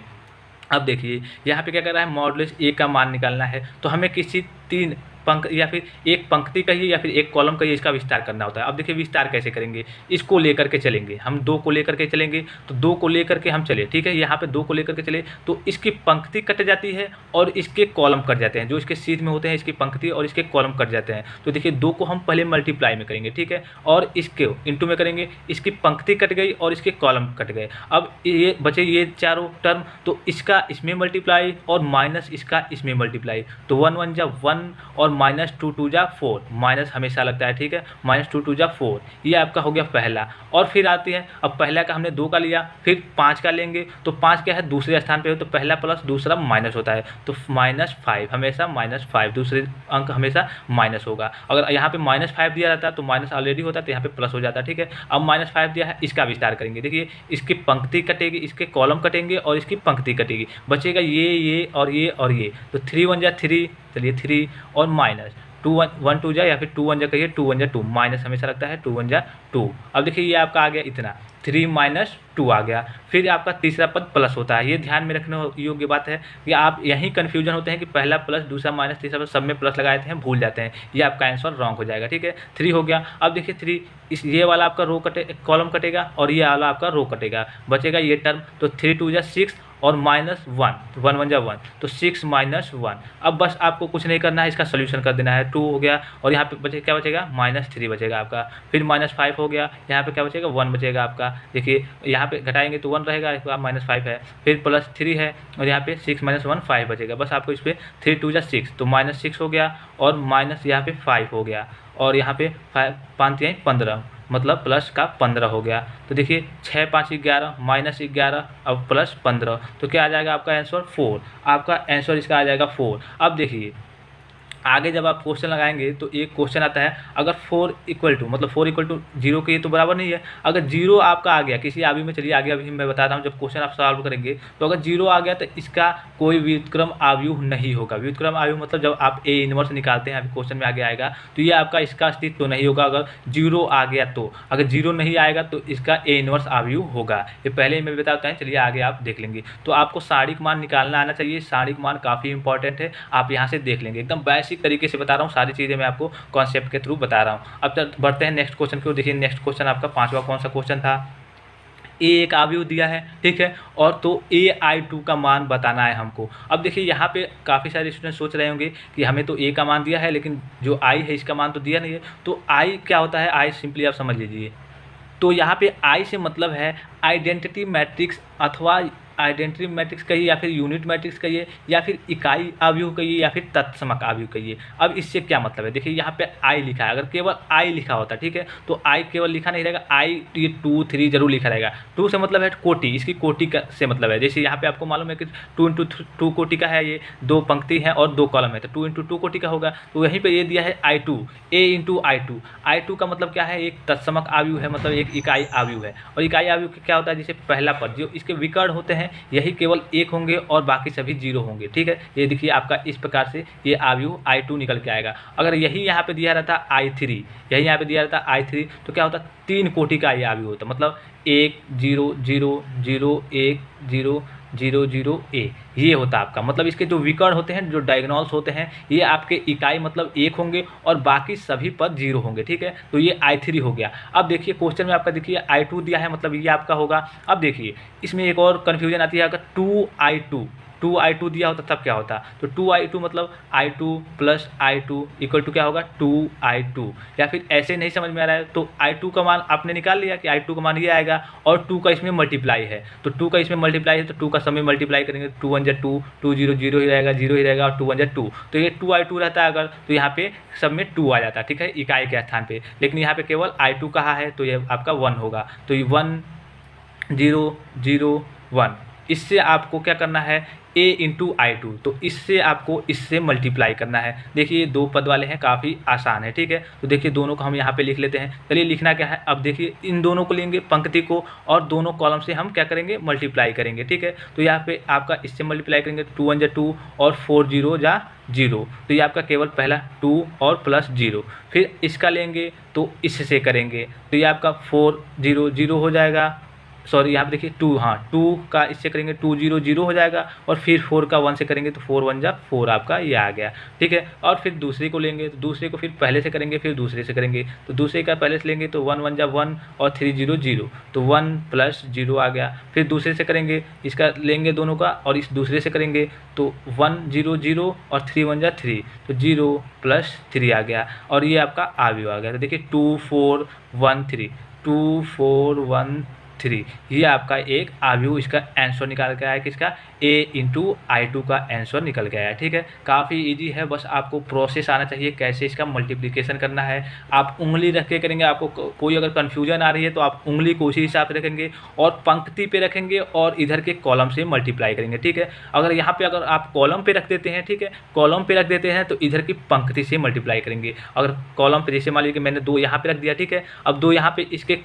Speaker 1: अब देखिए यहाँ पे क्या कर रहा है, मॉडुलस A का मान निकालना है, तो हमें किसी 3 पंक या फिर एक पंक्ति कहिए या फिर एक कॉलम कहिए, इसका विस्तार करना होता है। अब देखिए विस्तार कैसे करेंगे, इसको लेकर के चलेंगे हम, 2 को लेकर के चलेंगे, तो 2 को लेकर के हम चले, ठीक है। यहाँ पे 2 को लेकर के चले तो इसकी पंक्ति कट जाती है और इसके कॉलम कट जाते हैं, जो इसके सीध में होते हैं इसकी पंक्ति और इसके कॉलम कट जाते हैं। तो देखिए 2 को हम पहले मल्टीप्लाई में करेंगे, ठीक है, और इसके इंटू में करेंगे, इसकी पंक्ति कट गई और इसके कॉलम कट गए। अब ये बचे ये चारों टर्म, तो इसका इसमें मल्टीप्लाई और माइनस इसका इसमें मल्टीप्लाई, तो 1 1 जा 1 और -2 2 जा 4, माइनस हमेशा लगता है, ठीक है, -2 2 जा 4, ये आपका हो गया पहला। और फिर आती है, अब पहला का हमने 2 का लिया, फिर 5 का लेंगे, तो 5 क्या है दूसरे स्थान पे हो, तो पहला प्लस दूसरा माइनस होता है, तो -5 हमेशा -5, दूसरे अंक हमेशा माइनस होगा। अगर यहाँ पे -5 दिया रहता है तो माइनस ऑलरेडी होता है, तो यहाँ पे प्लस हो जाता है, ठीक है। अब -5 दिया है, इसका विस्तार करेंगे, देखिए इसकी पंक्ति कटेगी, इसके कॉलम कटेंगे और इसकी पंक्ति कटेगी, बचेगा ये और ये और ये, तो 3 1 जा 3, चलिए 3 और माइनस 2 1 2 जा या फिर 2 1 जा कहिए, 2 1 जा 2, माइनस हमेशा लगता है, 2 1 जा 2। अब देखिए ये आपका आ गया इतना, 3 - 2 आ गया। फिर आपका तीसरा पद प्लस होता है। ये ध्यान में रखने योग्य बात है कि आप यहीं कन्फ्यूजन होते हैं कि पहला प्लस दूसरा माइनस तीसरा पद सब में प्लस लगाए थे, भूल जाते हैं, ये आपका आंसर रॉन्ग हो जाएगा, ठीक है। 3 हो गया। अब देखिए 3 इस ये वाला आपका रो कॉलम कटेगा और ये वाला आपका रो कटेगा, बचेगा ये टर्म, तो 3 2 जा 6 और -1 1 1 जा 1, तो 6 - 1। अब बस आपको कुछ नहीं करना है, इसका सोल्यूशन कर देना है। 2 हो गया और यहाँ पे बचे क्या बचेगा, -3 बचेगा आपका। फिर -5 हो गया, यहाँ पे क्या बचेगा 1 बचेगा आपका। देखिए यहाँ पे घटाएंगे तो 1 रहेगा, इसके बाद -5 है, फिर +3 है और यहाँ पे 6 - 1 5 बचेगा। बस आपको इस पर 3 2 जा 6, तो -6 हो गया और माइनस यहाँ पे 5 हो गया और यहाँ पे 5 3 15, मतलब प्लस का 15 हो गया। तो देखिए 6 5 11 -11 अब +15, तो क्या आ जाएगा आपका आंसर 4। आपका आंसर इसका आ जाएगा 4। अब देखिए आगे जब आप क्वेश्चन लगाएंगे तो एक क्वेश्चन आता है, अगर 4 = मतलब 4 = 0 के ये तो बराबर नहीं है। अगर 0 आपका आ गया किसी आव्यूह में, चलिए आगे अभी मैं बता रहा हूँ, जब क्वेश्चन आप सॉल्व करेंगे तो अगर 0 आ गया तो इसका कोई व्युत्क्रम आव्यूह नहीं होगा। व्युत्क्रम आव्यूह मतलब जब आप A 1 निकालते हैं, अभी क्वेश्चन में आगे आएगा, तो ये आपका इसका अस्तित्व तो नहीं होगा अगर 0 आ गया तो। अगर 0 नहीं आएगा तो इसका A 1 आव्यूह होगा। ये पहले ही मैं बताता हूँ, चलिए आगे आप देख लेंगे। तो आपको सारणिक मान निकालना आना चाहिए, सारणिक मान काफ़ी इंपॉर्टेंट है, आप यहाँ से देख लेंगे। एकदम बेसिक तरीके से बता रहा हूँ, सारी चीज़ें मैं आपको कॉन्सेप्ट के थ्रू बता रहा हूँ। अब तक बढ़ते हैं नेक्स्ट क्वेश्चन की ओर। देखिए नेक्स्ट क्वेश्चन आपका 5वां कौन सा क्वेश्चन था, A एक आव्यूह दिया है, ठीक है, और तो AI2 का मान बताना है हमको। अब देखिए यहाँ पे काफ़ी सारे स्टूडेंट सोच रहे होंगे कि हमें तो A का मान दिया है, लेकिन जो I है इसका मान तो दिया नहीं है। तो I क्या होता है, I सिंपली आप समझ लीजिए, तो यहाँ पे आई से मतलब है आइडेंटिटी मैट्रिक्स अथवा आइडेंटिटी मैट्रिक्स कहिए या फिर यूनिट मैट्रिक्स कहिए या फिर इकाई आव्यूह कहिए या फिर तत्समक आव्यूह कहिए। अब इससे क्या मतलब है, देखिए यहाँ पे आई लिखा है, अगर केवल आई लिखा होता, ठीक है, तो आई केवल लिखा नहीं रहेगा, आई ये 2 3 जरूर लिखा रहेगा। 2 से मतलब है कोटि, इसकी कोटि का से मतलब है, जैसे यहाँ पे आपको मालूम है कि 2 × 2 कोटि का है, ये 2 पंक्ति है और 2 कॉलम है, तो 2 × 2 कोटि का होगा। तो वहीं पर ये दिया है I2, A × I2। I2 का मतलब क्या है, एक तत्समक आव्यूह है, मतलब एक इकाई आव्यूह है। और इकाई आव्यूह क्या होता है, जैसे पहला पद जो इसके विकर्ण होते हैं यही केवल 1 होंगे और बाकी सभी 0 होंगे, ठीक है। ये देखिए आपका इस प्रकार से ये आव्यूह I2 निकल के आएगा। अगर यही यहाँ पे दिया रहता I3, यही यहाँ पे दिया रहता I3, तो क्या होता, 3 कोटि का ये आव्यूह होता, मतलब 1 0 0 0 1 0 0 0 A ये होता आपका। मतलब इसके जो विकर्ण होते हैं, जो डायगोनल्स होते हैं, ये आपके इकाई मतलब 1 होंगे और बाकी सभी पद 0 होंगे, ठीक है। तो ये I3 हो गया। अब देखिए क्वेश्चन में आपका देखिए I2 दिया है, मतलब ये आपका होगा। अब देखिए इसमें एक और कन्फ्यूजन आती है, अगर 2I2 दिया होता तब क्या होता, तो 2I2 मतलब I2 + I2 = क्या होगा 2I2। या फिर ऐसे नहीं समझ में आ रहा है तो I2 का मान आपने निकाल लिया कि I2 का मान ये आएगा और 2 का इसमें मल्टीप्लाई है, तो 2 का इसमें मल्टीप्लाई है तो 2 का सब में मल्टीप्लाई करेंगे, 2 1 जा 2, 2 0 0 ही रहेगा, 0 ही रहेगा और 2 1 जा 2, तो ये 2I2 रहता है अगर, तो यहाँ पे सब में 2 आ जाता है, ठीक है, इकाई के स्थान पे। लेकिन यहाँ पे केवल I2 कहा है तो ये आपका 1 होगा, तो ये 1 0 0 1। इससे आपको क्या करना है, A × I2, तो इससे आपको इससे मल्टीप्लाई करना है। देखिए ये 2 पद वाले हैं, काफ़ी आसान है, ठीक है। तो देखिए दोनों को हम यहाँ पे लिख लेते हैं। चलिए लिखना क्या है, अब देखिए इन दोनों को लेंगे पंक्ति को और दोनों कॉलम से हम क्या करेंगे, मल्टीप्लाई करेंगे, ठीक है। तो यहाँ पे आपका इससे मल्टीप्लाई करेंगे, 2 1 जा 2 और 4 0 जा 0, तो ये आपका केवल पहला 2 और +0। फिर इसका लेंगे तो इससे करेंगे, तो ये आपका 4 0 0 हो जाएगा, सॉरी यहाँ पे देखिए 2, हाँ 2 का इससे करेंगे 2 0 0 हो जाएगा, और फिर 4 का 1 से करेंगे तो 4 1 जा 4 आपका ये आ गया, ठीक है। और फिर दूसरे को लेंगे तो दूसरे को फिर पहले से करेंगे, फिर दूसरे से करेंगे, तो दूसरे का पहले से लेंगे तो 1 1 जा 1 और 3 0 0, तो 1 + 0 आ गया। फिर दूसरे से करेंगे, इसका लेंगे दोनों का और इस दूसरे से करेंगे तो 1 0 0 और 3 1 जा 3, तो 0 + 3 आ गया और ये आपका आव्यूह आ गया। तो देखिए 2 4 1 3, 2 4 1 3, ये आपका एक आव्यूह, इसका आंसर निकाल के आया, किसका, A × I2 का आंसर निकल के आया, ठीक है। काफ़ी इजी है, बस आपको प्रोसेस आना चाहिए कैसे इसका मल्टीप्लिकेशन करना है। आप उंगली रख के करेंगे, आपको कोई अगर कन्फ्यूजन आ रही है तो आप उंगली को उसी हिसाब से रखेंगे और पंक्ति पे रखेंगे और इधर के कॉलम से मल्टीप्लाई करेंगे, ठीक है। अगर यहाँ पे अगर आप कॉलम पे रख देते हैं, ठीक है, कॉलम पे रख देते हैं तो इधर की पंक्ति से मल्टीप्लाई करेंगे। अगर कॉलम पे, जैसे मान लीजिए कि मैंने 2 यहाँ पे रख दिया, ठीक है, अब 2 यहाँ पे इसके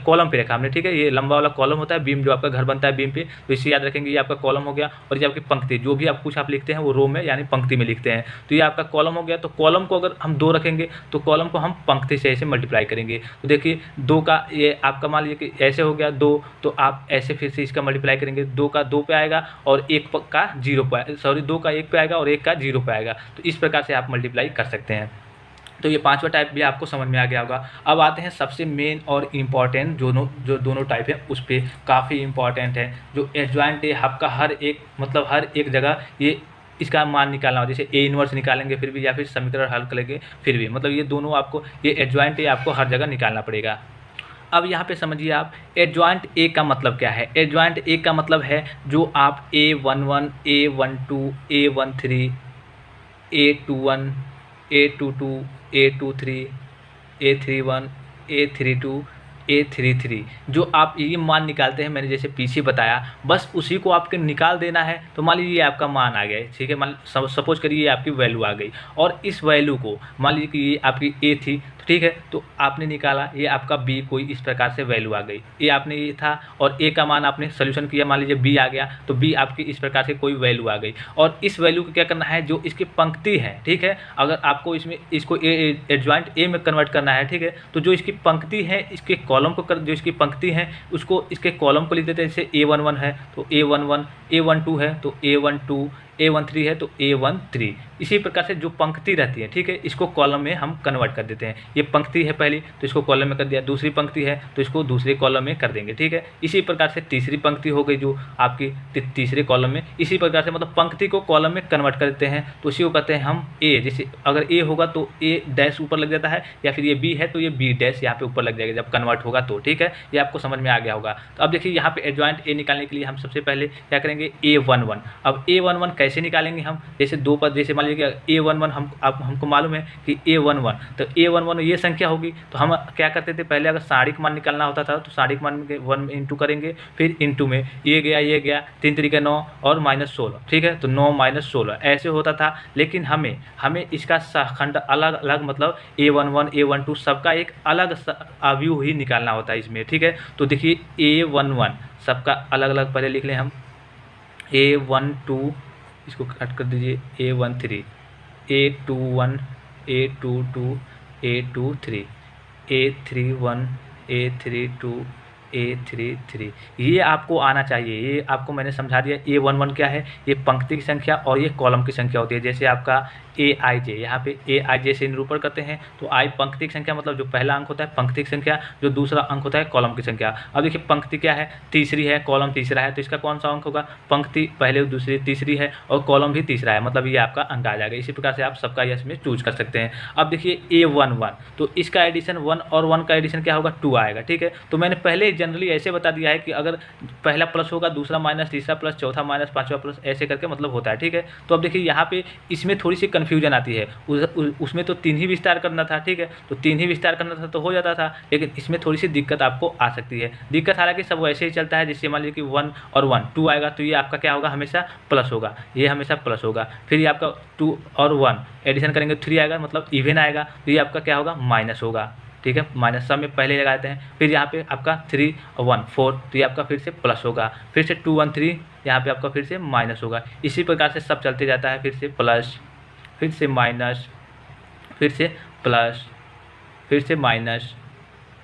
Speaker 1: कॉलम पे रखा हमने, ठीक है। ये लंबा वाला कॉलम होता है, बीम जो आपका घर बनता है बीम पे, तो इसे याद रखेंगे, ये आपका कॉलम हो गया। और ये आपकी पंक्ति, जो भी आप कुछ आप लिखते हैं वो रो में यानी पंक्ति में लिखते हैं, तो ये आपका कॉलम हो गया। तो कॉलम को अगर हम 2 रखेंगे तो कॉलम को हम पंक्ति से ऐसे मल्टीप्लाई करेंगे। तो देखिए 2 का ये आपका मान लीजिए कि ऐसे हो गया 2, तो आप ऐसे फिर से इसका मल्टीप्लाई करेंगे, 2 का 2 पे आएगा और 1 का 0 पे, सॉरी 2 का 1 पे आएगा और 1 का 0 पे आएगा। तो इस प्रकार से आप मल्टीप्लाई कर सकते हैं। तो ये 5वां टाइप भी आपको समझ में आ गया होगा। अब आते हैं सबसे मेन और इम्पॉर्टेंट जो दोनों टाइप है, उस पर काफ़ी इम्पॉर्टेंट है, जो एडजॉइंट है आपका हर एक जगह ये इसका मान निकालना हो, जैसे A इन्वर्स निकालेंगे फिर भी, या फिर समीकरण हल करेंगे फिर भी, मतलब ये दोनों आपको, ये एडजॉइंट आपको हर जगह निकालना पड़ेगा। अब यहाँ पे समझिए आप एडजॉइंट A का मतलब क्या है। एडजॉइंट A का मतलब है जो आप A11 A12 A13 A21 A22 A23 A31 A32 A33 जो आप ये मान निकालते हैं, मैंने जैसे पीछे बताया, बस उसी को आपके निकाल देना है। तो मान लीजिए ये आपका मान आ गया, ठीक है, मान सपोज करिए ये आपकी वैल्यू आ गई, और इस वैल्यू को मान लीजिए कि ये आपकी A थी, तो ठीक है, तो आपने निकाला, ये आपका B कोई इस प्रकार से वैल्यू आ गई, ये आपने ये था और A का मान आपने सोल्यूशन किया, मान लीजिए B आ गया, तो B आपकी इस प्रकार से कोई वैल्यू आ गई, और इस वैल्यू को क्या करना है, जो इसकी पंक्ति है, ठीक है, अगर आपको इसको एडजॉइंट A में कन्वर्ट करना है, ठीक है, तो जो इसकी पंक्ति है इसके कॉलम को जो इसकी पंक्ति है उसको इसके कॉलम को लिख देते हैं। जैसे A11 है तो A11, A12 है तो A12, A13 है तो A13, इसी प्रकार से जो पंक्ति रहती है, ठीक है, इसको कॉलम में हम कन्वर्ट कर देते हैं। ये पंक्ति है पहली, तो इसको कॉलम में कर दिया, दूसरी पंक्ति है तो इसको दूसरे कॉलम में कर देंगे, ठीक है। इसी प्रकार से तीसरी पंक्ति हो गई जो आपकी तीसरे कॉलम में, इसी प्रकार से मतलब पंक्ति को कॉलम में कन्वर्ट कर देते हैं, तो इसी को कहते हैं हम ए। जैसे अगर ए होगा तो ए डैश ऊपर लग जाता है, या फिर ये बी है तो ये बी डैश यहाँ पे ऊपर लग जाएगा जब कन्वर्ट होगा तो, ठीक है। ये आपको समझ में आ गया होगा। तो अब देखिए यहाँ पे एडजॉइंट ए निकालने के लिए हम सबसे पहले क्या करेंगे, A11। अब A11 कैसे निकालेंगे हम, जैसे दो पद, जैसे मान लीजिए A11 हमको मालूम है कि A11, तो A11 ये संख्या होगी, तो हम क्या करते थे पहले, अगर सारिक मान निकालना होता था तो सारिक मान में 1 इंटू करेंगे, फिर इंटू में ये गया 3 3 9 और -16, ठीक है। तो 9 -16 ऐसे होता था, लेकिन हमें इसका खंड अलग अलग, मतलब A11 A12 सबका एक अलग व्यू ही निकालना होता है इसमें, ठीक है। तो देखिए A11 सबका अलग अलग पहले लिख लें हम, A12 इसको कट कर दीजिए, A13, A21, A22, A23, A31, A32, A33, ये आपको आना चाहिए। ये आपको मैंने समझा दिया। A11 क्या है, ये पंक्ति की संख्या और ये कॉलम की संख्या होती है। जैसे आपका AIJ, यहाँ पे AIJ से निरूपण करते हैं, तो I पंक्ति की संख्या मतलब जो पहला अंक होता है पंक्ति की संख्या, जो दूसरा अंक होता है कॉलम की संख्या। अब देखिए पंक्ति क्या है, तीसरी है, कॉलम तीसरा है, तो इसका कौन सा अंक होगा, पंक्ति पहले दूसरी तीसरी है और कॉलम भी तीसरा है, मतलब ये आपका अंक आ जाएगा। इसी प्रकार से आप सबका ये इसमें चूज कर सकते हैं। अब देखिए A11, तो इसका एडिशन 1 और 1 का एडिशन क्या होगा, 2 आएगा, ठीक है। तो मैंने पहले जनरली ऐसे बता दिया है कि अगर पहला प्लस होगा, दूसरा माइनस, तीसरा प्लस, चौथा माइनस, पांचवा प्लस, ऐसे करके मतलब होता है, ठीक है। तो अब देखिए यहाँ पे इसमें थोड़ी सी कन्फ्यूजन आती है, उसमें तो 3 ही विस्तार करना था, ठीक है, तो 3 ही विस्तार करना था तो हो जाता था, लेकिन इसमें थोड़ी सी दिक्कत आपको आ सकती है। दिक्कत हालांकि सब वैसे ही चलता है, जिससे मान लीजिए कि 1 और 1 2 आएगा, तो ये आपका क्या होगा, हमेशा प्लस होगा, ये हमेशा प्लस होगा। फिर ये आपका 2 और 1 एडिशन करेंगे 3 आएगा, मतलब इवन आएगा, तो ये आपका क्या होगा, माइनस होगा, ठीक है। माइनस सब में पहले लगाते हैं। फिर यहाँ पे आपका 3 और 1 4, तो ये आपका फिर से प्लस होगा, फिर से 2 1 3, यहाँ पे आपका फिर से माइनस होगा। इसी प्रकार से सब चलते जाता है, फिर से प्लस, फिर से माइनस, फिर से प्लस, फिर से माइनस,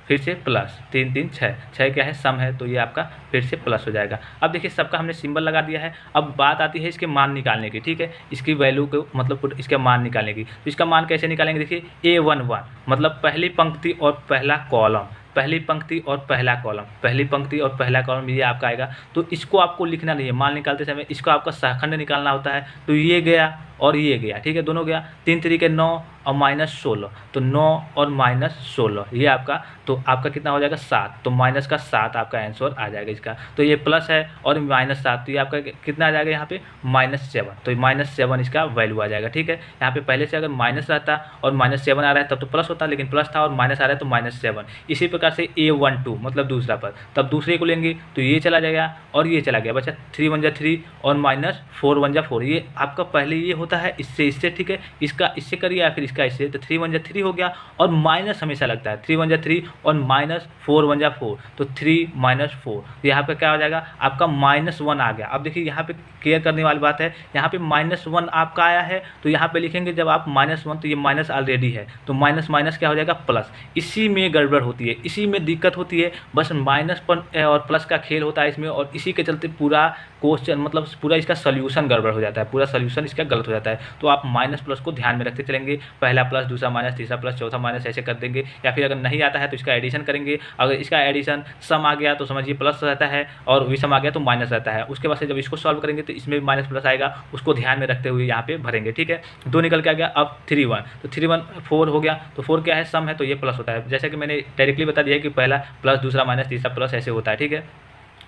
Speaker 1: फिर से प्लस, 3 3 6 क्या है, सम है, तो ये आपका फिर से प्लस हो जाएगा। अब देखिए सबका हमने सिंबल लगा दिया है। अब बात आती है इसके मान निकालने की, ठीक है, इसकी वैल्यू को मतलब इसका मान निकालने की। तो इसका मान कैसे निकालेंगे, देखिए A11 मतलब पहली पंक्ति और पहला कॉलम, पहली पंक्ति और पहला कॉलम, पहली पंक्ति और पहला कॉलम, ये आपका आएगा। तो इसको आपको लिखना नहीं है, मान निकालते समय इसको आपका सहखंड निकालना होता है। तो ये गया और ये गया, ठीक है, दोनों गया, 3 3 9 और -16, तो 9 और -16 ये आपका, तो आपका कितना हो जाएगा, 7, तो माइनस का 7 आपका आंसर आ जाएगा इसका। तो ये प्लस है और -7, तो ये आपका कितना आ जाएगा यहाँ पे, -7, तो -7 इसका वैल्यू आ जाएगा, ठीक है। यहाँ पे पहले से अगर माइनस रहता और -7 आ रहा है तब तो प्लस होता, लेकिन प्लस था और माइनस आ रहा है तो -7। इसी प्रकार से A12 मतलब दूसरा पद, तब दूसरे को लेंगे तो ये चला जाएगा और ये चला गया, बचा 3 1 3 और -4 1 4, ये आपका पहले ये होता है इससे, ठीक है, इसका इससे करिए या फिर इसका इससे, तो 3 1 3 हो गया और माइनस हमेशा लगता है, 3 1 3 और -4 1 4, तो 3 -4, तो यहाँ पे क्या हो जाएगा, आपका -1 आ गया। अब देखिए यहाँ पे क्लियर करने वाली बात है, यहाँ पे -1 आपका आया है, तो यहाँ पे लिखेंगे जब आप -1, तो ये माइनस ऑलरेडी है, तो माइनस माइनस क्या हो जाएगा, प्लस। इसी में गड़बड़ होती है, इसी में दिक्कत होती है, बस माइनस और प्लस का खेल होता है इसमें, और इसी के चलते पूरा क्वेश्चन मतलब पूरा इसका सोल्यूशन गड़बड़ हो जाता है, पूरा सोल्यूशन इसका गलत हो जाता है। तो आप माइनस प्लस को ध्यान में रखते चलेंगे, पहला प्लस, दूसरा माइनस, तीसरा प्लस, चौथा माइनस, ऐसे कर देंगे। या फिर अगर नहीं आता है तो इसका एडिशन करेंगे, अगर इसका एडिशन सम आ गया तो समझिए प्लस रहता है, और विषम आ गया तो माइनस रहता है। उसके बाद से जब इसको सॉल्व करेंगे तो इसमें भी माइनस प्लस आएगा, उसको ध्यान में रखते हुए यहाँ पे भरेंगे, ठीक है। 2 निकल के आ गया, अब 3 1, तो 3 1 4 हो गया, तो 4 क्या है, सम है, तो ये प्लस होता है। जैसे कि मैंने डायरेक्टली बता दिया है कि पहला प्लस, दूसरा माइनस, तीसरा प्लस, ऐसे होता है, ठीक है।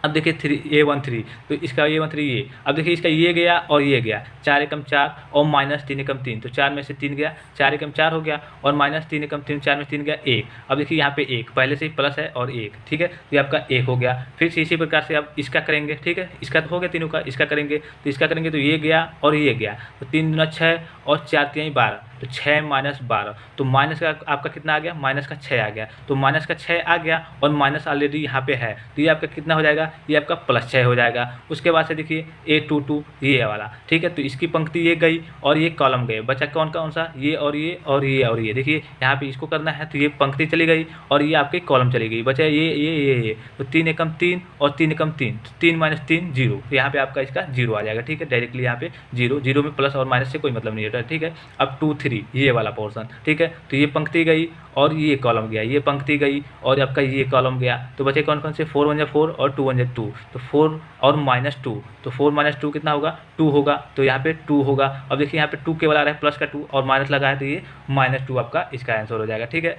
Speaker 1: अब देखिए A13, तो इसका A13 ये, अब देखिए इसका ये गया और ये गया, 4 एकम 4 और -3 एकम 3, तो 4 में से 3 गया, 4 एकम 4 हो गया और -3 एकम 3, 4 में 3 गया 1। अब देखिए यहाँ पे 1 पहले से ही प्लस है और 1, ठीक है, तो ये आपका 1 हो गया। फिर से इसी प्रकार से अब इसका करेंगे, ठीक है, इसका तो हो गया तीनों का, इसका करेंगे तो इसका करेंगे तो ये गया और ये गया, तो 3 दूना 6 और 4 3 12, तो 6 माइनस 12, तो माइनस का आपका कितना आ गया, माइनस का 6 आ गया, तो माइनस का 6 आ गया और माइनस ऑलरेडी यहाँ पे है, तो ये आपका कितना हो जाएगा, ये आपका +6 हो जाएगा। उसके बाद से देखिए A22 ये वाला, ठीक है, तो इसकी पंक्ति ये गई और ये कॉलम गए, बचा कौन कौन सा, ये और ये और ये और ये। देखिए यहाँ पे इसको करना है तो ये पंक्ति चली गई और ये आपके कॉलम चली गई, बचा ये, तो 3 एकम 3 और 3 एकम 3, तो 3 माइनस 3 0, तो यहाँ पे आपका इसका 0 आ जाएगा, ठीक है, डायरेक्टली यहाँ पे 0, 0 में प्लस और माइनस से कोई मतलब नहीं होता, ठीक है। अब 2 3 ये वाला पोर्शन, ठीक है, तो ये पंक्ति गई और ये कॉलम गया, ये पंक्ति गई और आपका ये कॉलम गया, तो बचे कौन कौन से, 4 1 4 और 2 1 2, तो 4 और -2, तो 4 - 2 कितना होगा, 2 होगा, तो यहाँ पे 2 होगा। अब देखिए यहाँ पे 2 केवल आ रहा है, प्लस का 2 और माइनस लगा है, तो ये -2 आपका इसका आंसर हो जाएगा, ठीक है।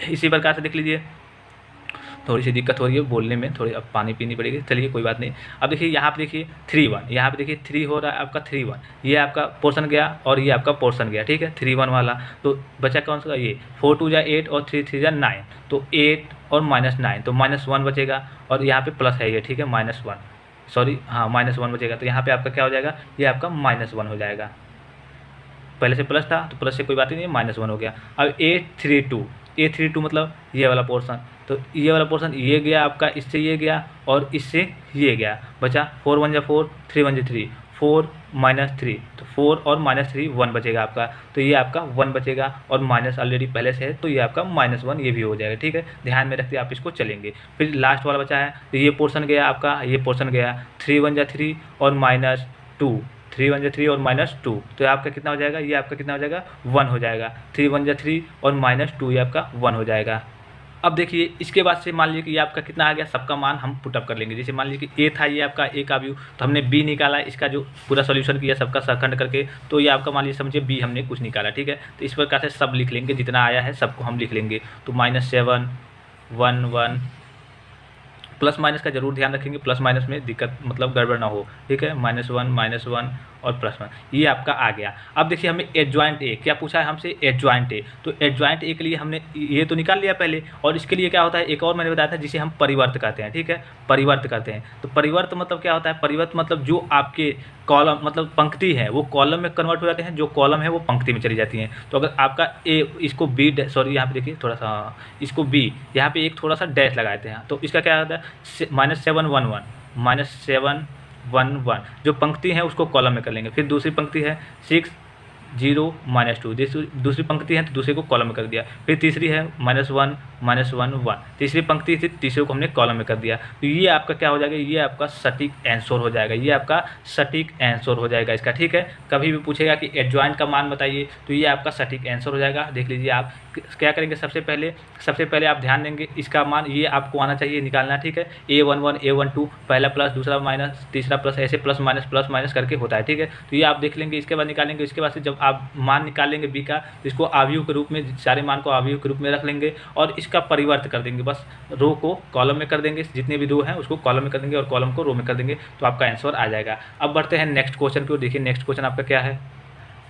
Speaker 1: इसी प्रकार से देख लीजिए, थोड़ी सी दिक्कत हो रही है बोलने में, थोड़ी अब पानी पीनी पड़ेगी, चलिए कोई बात नहीं। अब देखिए यहाँ पे देखिए 3 1, यहाँ पे देखिए 3 हो रहा है आपका 3 1, ये आपका पोर्शन गया और ये आपका पोर्शन गया, ठीक है, 3 1 वाला। तो बचा कौन सा, ये 4 2 8 और 3 3 9, तो 8 और -9, तो -1 बचेगा और यहाँ पे प्लस है ये, ठीक है, -1, सॉरी हाँ -1 बचेगा, तो यहाँ पे आपका क्या हो जाएगा, ये आपका -1 हो जाएगा, पहले से प्लस था तो प्लस से कोई बात ही नहीं, -1 हो गया। अब A32 मतलब ये वाला पोर्शन, तो ये वाला पोर्शन ये गया आपका, इससे ये गया और इससे ये गया, बचा 4 1 4, 3 1 3, 4 -3, तो 4 और -3 1 बचेगा आपका, तो ये आपका 1 बचेगा और माइनस ऑलरेडी पहले से है, तो ये आपका -1 ये भी हो जाएगा, ठीक है, ध्यान में रखते आप इसको चलेंगे। फिर लास्ट वाला बचा है, तो ये पोर्शन गया आपका, ये पोर्शन गया 3 1 3 और -2, 3 1 3 और -2, तो आपका कितना हो जाएगा, ये आपका कितना हो जाएगा, 1 हो जाएगा, 3 1 3 और -2 ये आपका 1 हो जाएगा। अब देखिए इसके बाद से मान लीजिए कि ये आपका कितना आ गया, सबका मान हम पुटअप कर लेंगे। जैसे मान लीजिए कि ए था, ये आपका ए का व्यू, तो हमने बी निकाला, इसका जो पूरा सॉल्यूशन किया सबका सरखंड करके, तो ये आपका मान लीजिए समझिए बी हमने कुछ निकाला, ठीक है, तो इस प्रकार से सब लिख लेंगे, जितना आया है सबको हम लिख लेंगे। तो -7 1 1, प्लस माइनस का जरूर ध्यान रखेंगे, प्लस माइनस में दिक्कत मतलब गड़बड़ ना हो, ठीक है, -1 और +1, ये आपका आ गया। अब देखिए हमें एडजॉइंट ए क्या पूछा है हमसे, एडजॉइंट ए, तो एडजॉइंट ए के लिए हमने ये तो निकाल लिया पहले, और इसके लिए क्या होता है, एक और मैंने बताया था जिसे हम परिवर्त कहते हैं, ठीक है, परिवर्त करते हैं। तो परिवर्त मतलब क्या होता है, परिवर्त मतलब जो आपके कॉलम मतलब पंक्ति है वो कॉलम में कन्वर्ट हो जाते हैं, जो कॉलम है वो पंक्ति में चली जाती हैं। तो अगर आपका ए, इसको बी, सॉरी यहाँ पे देखिए थोड़ा सा, इसको बी, यहाँ पे एक थोड़ा सा डैश लगाते हैं, तो इसका क्या होता है, -7 1 1, -7 1 1, जो पंक्ति है उसको कॉलम में कर लेंगे। फिर दूसरी पंक्ति है 6 0 -2, दूसरी पंक्ति है तो दूसरे को कॉलम में कर दिया। फिर तीसरी है -1 -1 1, तीसरी पंक्ति थी, तीसरे को हमने कॉलम में कर दिया। तो ये आपका क्या हो जाएगा, ये आपका सटीक आंसर हो जाएगा, ये आपका सटीक आंसर हो जाएगा इसका, ठीक है। कभी भी पूछेगा कि एडजॉइंट का मान बताइए, तो ये आपका सटीक आंसर हो जाएगा। देख लीजिए आप क्या करेंगे, सबसे पहले आप ध्यान देंगे इसका मान ये आपको आना चाहिए निकालना, ठीक है। A11 A12 पहला प्लस दूसरा माइनस तीसरा प्लस, ऐसे प्लस माइनस करके होता है, ठीक है। तो ये आप देख लेंगे, इसके बाद निकालेंगे। इसके बाद से जब आप मान निकाल लेंगे बी का, तो इसको आव्यूह के रूप में, सारे मान को आव्यूह के रूप में रख लेंगे और इसका परिवर्त कर देंगे, बस रो को कॉलम में कर देंगे, जितने भी रो हैं उसको कॉलम में कर देंगे और कॉलम को रो में कर देंगे, तो आपका आंसर आ जाएगा। अब बढ़ते हैं नेक्स्ट क्वेश्चन की ओर। देखिए नेक्स्ट क्वेश्चन आपका क्या है।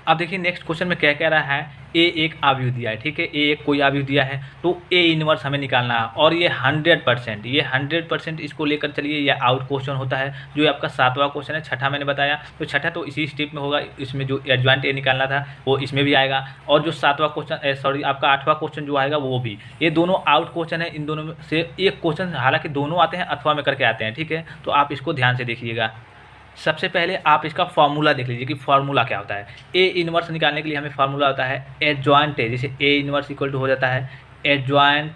Speaker 1: अब देखिए नेक्स्ट क्वेश्चन में क्या कह रहा है, ए एक आव्यूह दिया है, ठीक है, ए एक कोई आव्यूह दिया है, तो ए इनवर्स हमें निकालना है और ये 100% इसको लेकर चलिए, ये आउट क्वेश्चन होता है, जो आपका 7वां क्वेश्चन है। छठा मैंने बताया, तो छठा तो इसी स्टेप में होगा, इसमें जो एडजॉइंट ए निकालना था वो इसमें भी आएगा, और जो 7वां क्वेश्चन सॉरी आपका 8वां क्वेश्चन जो आएगा वो भी। ये दोनों आउट क्वेश्चन है, इन दोनों में से एक क्वेश्चन, हालांकि दोनों आते हैं अथवा में करके आते हैं, ठीक है, तो आप इसको ध्यान से देखिएगा। सबसे पहले आप इसका फार्मूला देख लीजिए कि फार्मूला क्या होता है। ए इनवर्स निकालने के लिए हमें फार्मूला होता है एडजॉइंट ए, जैसे ए इनवर्स इक्वल टू हो जाता है एडजॉइंट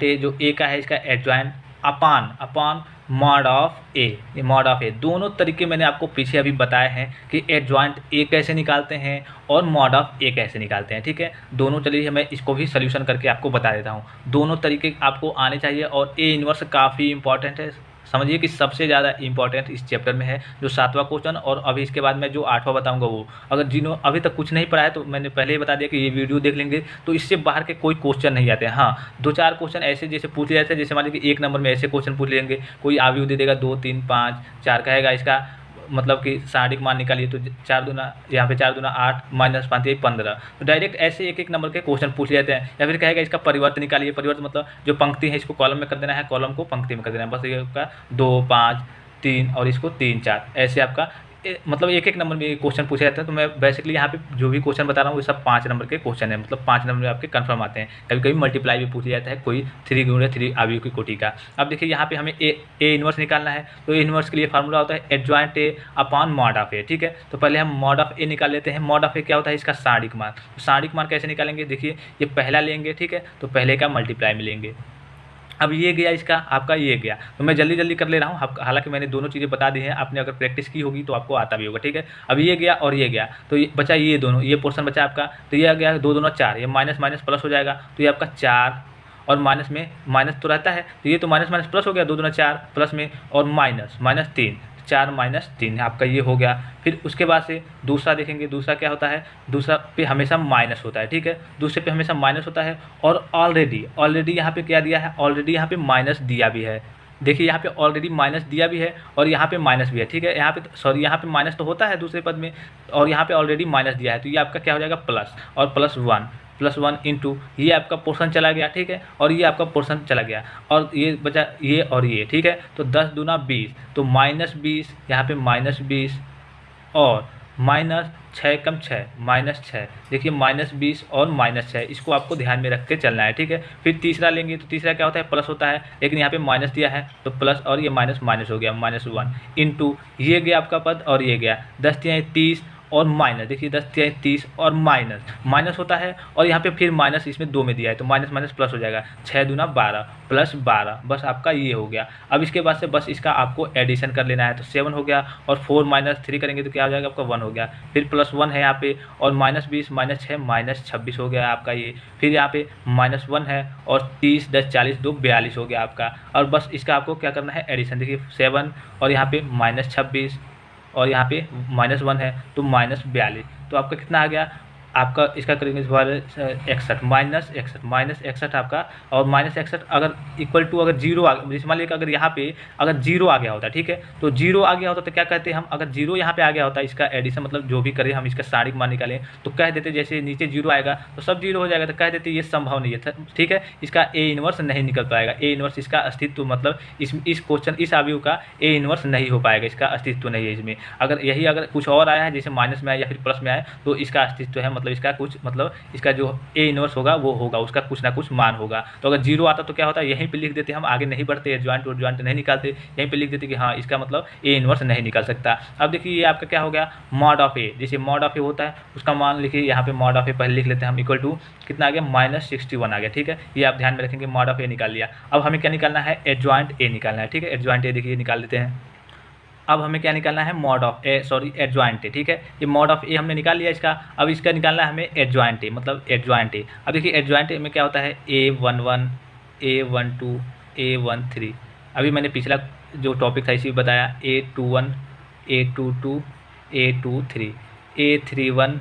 Speaker 1: ए, जो ए का है इसका adjoint upon mod of A, mod of A. दोनों तरीके मैंने आपको पीछे अभी बताए हैं कि एडजॉइंट ए कैसे निकालते हैं और मॉड ऑफ ए कैसे निकालते हैं, ठीक है। दोनों चलिए मैं इसको भी सोल्यूशन करके आपको बता देता हूँ। दोनों तरीके आपको आने चाहिए और ए इनवर्स काफ़ी इंपॉर्टेंट है, समझिए कि सबसे ज़्यादा इंपॉर्टेंट इस चैप्टर में है, जो 7वां क्वेश्चन और अभी इसके बाद मैं जो 8वां बताऊंगा वो। अगर जिन्होंने अभी तक कुछ नहीं पढ़ा है तो मैंने पहले ही बता दिया कि ये वीडियो देख लेंगे तो इससे बाहर के कोई क्वेश्चन नहीं आते हैं। हाँ, 2-4 क्वेश्चन ऐसे जैसे पूछ लिया जाते हैं, जैसे मान लीजिए कि 1 नंबर में ऐसे क्वेश्चन पूछ लेंगे, कोई आव्यूह दे देगा 2 3 5 4 कहेगा इसका मतलब कि सारणिक मान निकालिए, तो 4 दूना यहाँ पे 4 दूना 8 -5 15, तो डायरेक्ट ऐसे एक नंबर के क्वेश्चन पूछ लेते हैं। या फिर कहेगा इसका परिवर्त निकालिए, परिवर्त मतलब जो पंक्ति है इसको कॉलम में कर देना है, कॉलम को पंक्ति में कर देना है, बस ये आपका 2 5 3 और इसको 3 4 ऐसे आपका मतलब एक एक नंबर में क्वेश्चन पूछे जाते हैं। तो मैं बेसिकली यहाँ पे जो भी क्वेश्चन बता रहा हूँ वो सब 5 नंबर के क्वेश्चन है, मतलब 5 नंबर में आपके कंफर्म आते हैं। कभी कभी मल्टीप्लाई भी पूछा जाता है कोई 3 × 3 अवयव की कोटि का। अब देखिए यहाँ पे हमें ए इनवर्स निकालना है। तो ए इनवर्स के लिए फार्मूला होता है adjoint A upon mod of A, ठीक है। तो पहले हम मॉड ऑफ ए निकाल लेते हैं। मॉड ऑफ ए क्या होता है, इसका सारणिक मान। तो सारणिक मान कैसे निकालेंगे, देखिए ये पहला लेंगे, ठीक है, तो पहले का मल्टीप्लाई में लेंगे। अब ये गया इसका, आपका ये गया। तो मैं जल्दी जल्दी कर ले रहा हूँ, हालांकि मैंने दोनों चीज़ें बता दी हैं, आपने अगर प्रैक्टिस की होगी तो आपको आता भी होगा, ठीक है। अब ये गया और ये गया, तो ये बचा, ये दोनों, ये पोर्शन बचा आपका। तो ये आ गया 2 दूना 4, ये माइनस माइनस प्लस हो जाएगा। तो ये आपका 4 और माइनस में माइनस तो रहता है, तो ये तो माइनस माइनस प्लस हो गया, 2 दूना 4 प्लस में और माइनस माइनस 3, 4 माइनस 3 आपका ये हो गया। फिर उसके बाद से दूसरा देखेंगे, दूसरा क्या होता है, दूसरा पे हमेशा माइनस होता है, ठीक है, दूसरे पे हमेशा माइनस होता है। और ऑलरेडी यहाँ पे क्या दिया है, ऑलरेडी यहाँ पे माइनस दिया भी है। देखिए यहाँ पे ऑलरेडी माइनस दिया भी है और यहाँ पे माइनस भी है, ठीक है। यहाँ पे सॉरी, यहाँ पे माइनस तो होता है दूसरे पद में, और यहाँ पे ऑलरेडी माइनस दिया है। तो ये आपका क्या हो जाएगा, प्लस और +1 इंटू ये आपका पोर्शन चला गया, ठीक है, और ये आपका पोर्शन चला गया, और ये बचा ये और ये, ठीक है। तो 10 दूना 20, तो -20, यहाँ पे -20 और माइनस 6 कम 6 -6, देखिए -20 और -6, इसको आपको ध्यान में रख के चलना है, ठीक है। फिर तीसरा लेंगे, तो तीसरा क्या होता है, प्लस होता है, लेकिन यहाँ पे माइनस दिया है तो प्लस और ये माइनस माइनस हो गया, -1 इंटू ये गया आपका पद और ये गया 10 × 30 और माइनस, देखिए 10 × 30 और माइनस होता है, और यहाँ पे फिर माइनस इसमें 2 में दिया है तो माइनस माइनस प्लस हो जाएगा, 6 दूना 12 + 12, बस आपका ये हो गया। अब इसके बाद से बस इसका आपको एडिशन कर लेना है। तो 7 हो गया और 4 - 3 करेंगे तो क्या हो जाएगा आपका 1 हो गया। फिर +1 है यहाँ पे और -20 - 6 -26 हो गया आपका ये। फिर यहाँ पे -1 है और 30 10 40 2 42 हो गया आपका। और बस इसका आपको क्या करना है, एडिशन। देखिए 7 और यहाँ पे -26 और यहाँ पे -1 है तो -42, तो आपका कितना आ गया, आपका इसका करेंगे 61 -61 आपका। और -61 अगर इक्वल टू अगर 0 आ, जैसे मान लीजिए अगर यहाँ पे अगर 0 आ गया होता, ठीक है, तो 0 आ गया होता तो क्या कहते हैं हम, अगर 0 यहाँ पे आ गया होता, इसका एडिशन मतलब जो भी करें हम इसका सारणिक मान निकालें तो कह देते जैसे नीचे 0 आएगा तो सब 0 हो जाएगा, तो कह देते ये संभव नहीं है, ठीक है, इसका ए इनवर्स नहीं निकल पाएगा। ए इनवर्स इसका अस्तित्व मतलब इस क्वेश्चन इस अवयव का ए इनवर्स नहीं हो पाएगा, इसका अस्तित्व नहीं है इसमें। अगर कुछ और आया है जैसे माइनस में आया या फिर प्लस में आया तो इसका अस्तित्व है, मतलब इसका कुछ मतलब इसका जो ए इनवर्स होगा वो होगा, उसका कुछ ना कुछ मान होगा। तो अगर 0 आता तो क्या होता है, यहीं पे लिख देते, हम आगे नहीं बढ़ते, एडजॉइंट और जॉइंट नहीं निकालते, यहीं पे लिख देते कि हाँ इसका मतलब ए इनवर्स नहीं निकल सकता। अब देखिए ये आपका क्या हो गया, मॉड ऑफ ए, जैसे मॉड ऑफ ए होता है उसका मान लिखिए, यहाँ पे मॉड ऑफ ए पहले लिख लेते हैं हम, इक्वल टू कितना आ गया, -61 आ गया, ठीक है। ये आप ध्यान में रखेंगे, मॉड ऑफ ए निकाल लिया। अब हमें क्या निकालना है, एडजॉइंट ए निकालना है, ठीक है। एडजॉइंट ए देखिए निकाल लेते हैं। अब हमें क्या निकालना है, एडजॉइंट ए, ठीक है। ये मॉड ऑफ ए हमने निकाल लिया इसका। अब इसका निकालना है हमें एडजॉइंट ए, मतलब एडजॉइंट ए। अब देखिए एडजॉइंट ए में क्या होता है, A11 A12 A13। अभी मैंने पिछला जो टॉपिक था इसी में बताया, A21 A22 A23 A31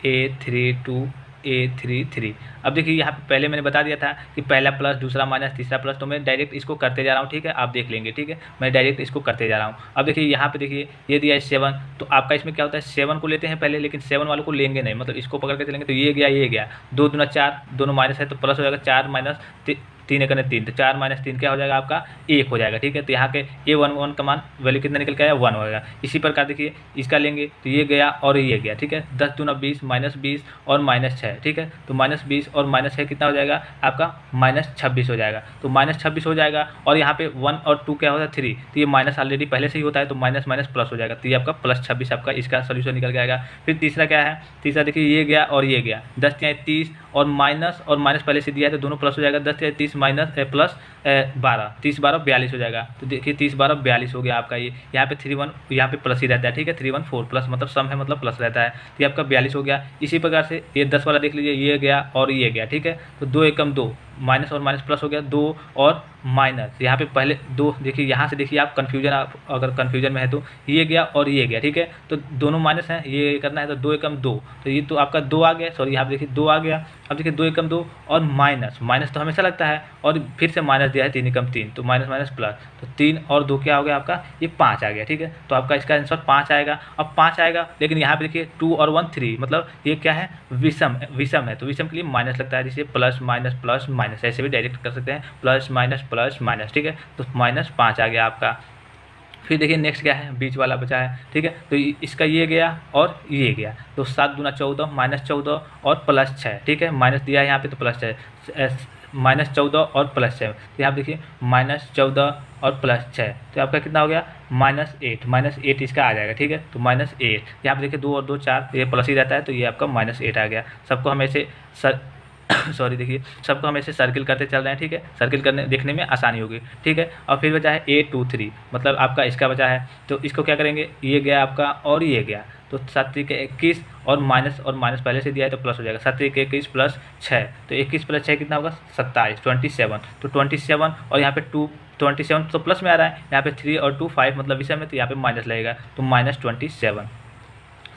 Speaker 1: A32 A33। अब देखिए यहाँ पे पहले मैंने बता दिया था कि पहला प्लस, दूसरा माइनस, तीसरा प्लस, तो मैं डायरेक्ट इसको करते जा रहा हूँ, ठीक है, आप देख लेंगे, ठीक है, मैं डायरेक्ट इसको करते जा रहा हूँ। अब देखिए यहाँ पे देखिए ये दिया है 7, तो आपका इसमें क्या होता है, 7 को लेते हैं पहले, लेकिन 7 वालों को लेंगे नहीं, मतलब इसको पकड़ के चलेंगे। तो ये गया 2 दूना 4, दोनों माइनस है तो प्लस हो जाएगा, 4 - 3 × 3, तो 4 - 3 क्या हो जाएगा आपका 1 हो जाएगा, ठीक है। तो यहाँ के A11 का मान वैल्यू कितना निकल के आया, 1 होगा। इसी प्रकार देखिए इसका लेंगे तो ये गया और ये गया, ठीक है। 10 दूना 20 -20 और -6, ठीक है। तो -20 और -6 कितना हो जाएगा आपका, -26 हो जाएगा। तो -26 हो जाएगा और यहाँ पे 1 और 2 क्या होता है 3, तो ये माइनस ऑलरेडी पहले से ही होता है, तो माइनस माइनस प्लस हो जाएगा, तो ये आपका +26 आपका इसका सोल्यूशन निकल के आएगा। फिर तीसरा क्या है, तीसरा देखिए ये गया और ये गया, 10 × 30 और माइनस पहले से दिया है तो दोनों प्लस हो जाएगा, 10 × 30 प्लस 12, 30 12 42 हो जाएगा। तो देखिए 30 12 42 हो गया आपका ये। यहाँ पे 31 यहाँ पे प्लस ही रहता है, ठीक है, 314 प्लस मतलब सम है, मतलब प्लस रहता है, तो ये आपका 42 हो गया। इसी प्रकार से ये 10 वाला देख लीजिए, ये गया और ये गया, ठीक है। तो 2 एकम 2, माइनस और माइनस प्लस हो गया, 2 और माइनस, यहाँ पे पहले 2, देखिए यहाँ से देखिए आप अगर कन्फ्यूजन में है तो ये गया और ये गया, ठीक है। तो दोनों माइनस हैं, ये करना है तो 2 एकम 2, तो ये तो आपका 2 आ गया, सॉरी यहाँ पे देखिए 2 आ गया। अब देखिए 2 एकम 2 और माइनस तो हमेशा लगता है, और फिर से माइनस दिया है 3 एकम 3, तो माइनस प्लस, तो 3 और 2 क्या हो गया आपका, ये 5 आ गया, ठीक है। तो आपका इसका आंसर 5 आएगा। अब 5 आएगा, लेकिन यहाँ पे देखिए 2 और 1 3, मतलब ये क्या है, विषम है, तो विषम के लिए माइनस लगता है, जिसे प्लस माइनस ऐसे भी डायरेक्ट कर सकते हैं, प्लस माइनस, ठीक है। तो -5 आ गया आपका। फिर देखिए नेक्स्ट क्या है, बीच वाला बचा है, ठीक है। तो इसका ये गया और ये गया, तो 7 दूना 14 -14 और +6, ठीक है। माइनस दिया है यहाँ पे तो +6, -14 और +6, तो यहाँ देखिए -14 और +6, तो आपका कितना हो गया -8 इसका आ जाएगा, ठीक है। तो -8 यहाँ पे देखिए 2 और 2 4, ये प्लस ही रहता है, तो ये आपका -8 आ गया। सबको हम ऐसे सॉरी देखिए, सबको हम ऐसे सर्किल करते चल रहे हैं, ठीक है। सर्किल करने देखने में आसानी होगी, ठीक है। और फिर बचा है 8 2 3, मतलब आपका इसका बचा है, तो इसको क्या करेंगे, ये गया आपका और ये गया, तो 7 3 21 और माइनस पहले से दिया है तो प्लस हो जाएगा, 7 3 21 + 6, तो 21 + 6 कितना होगा 27, 27, तो 27 और यहाँ पे 2 27 तो प्लस में आ रहा है, यहाँ पे 3 और 2 5 मतलब विषय में, तो यहाँ पे माइनस लगेगा, तो -27।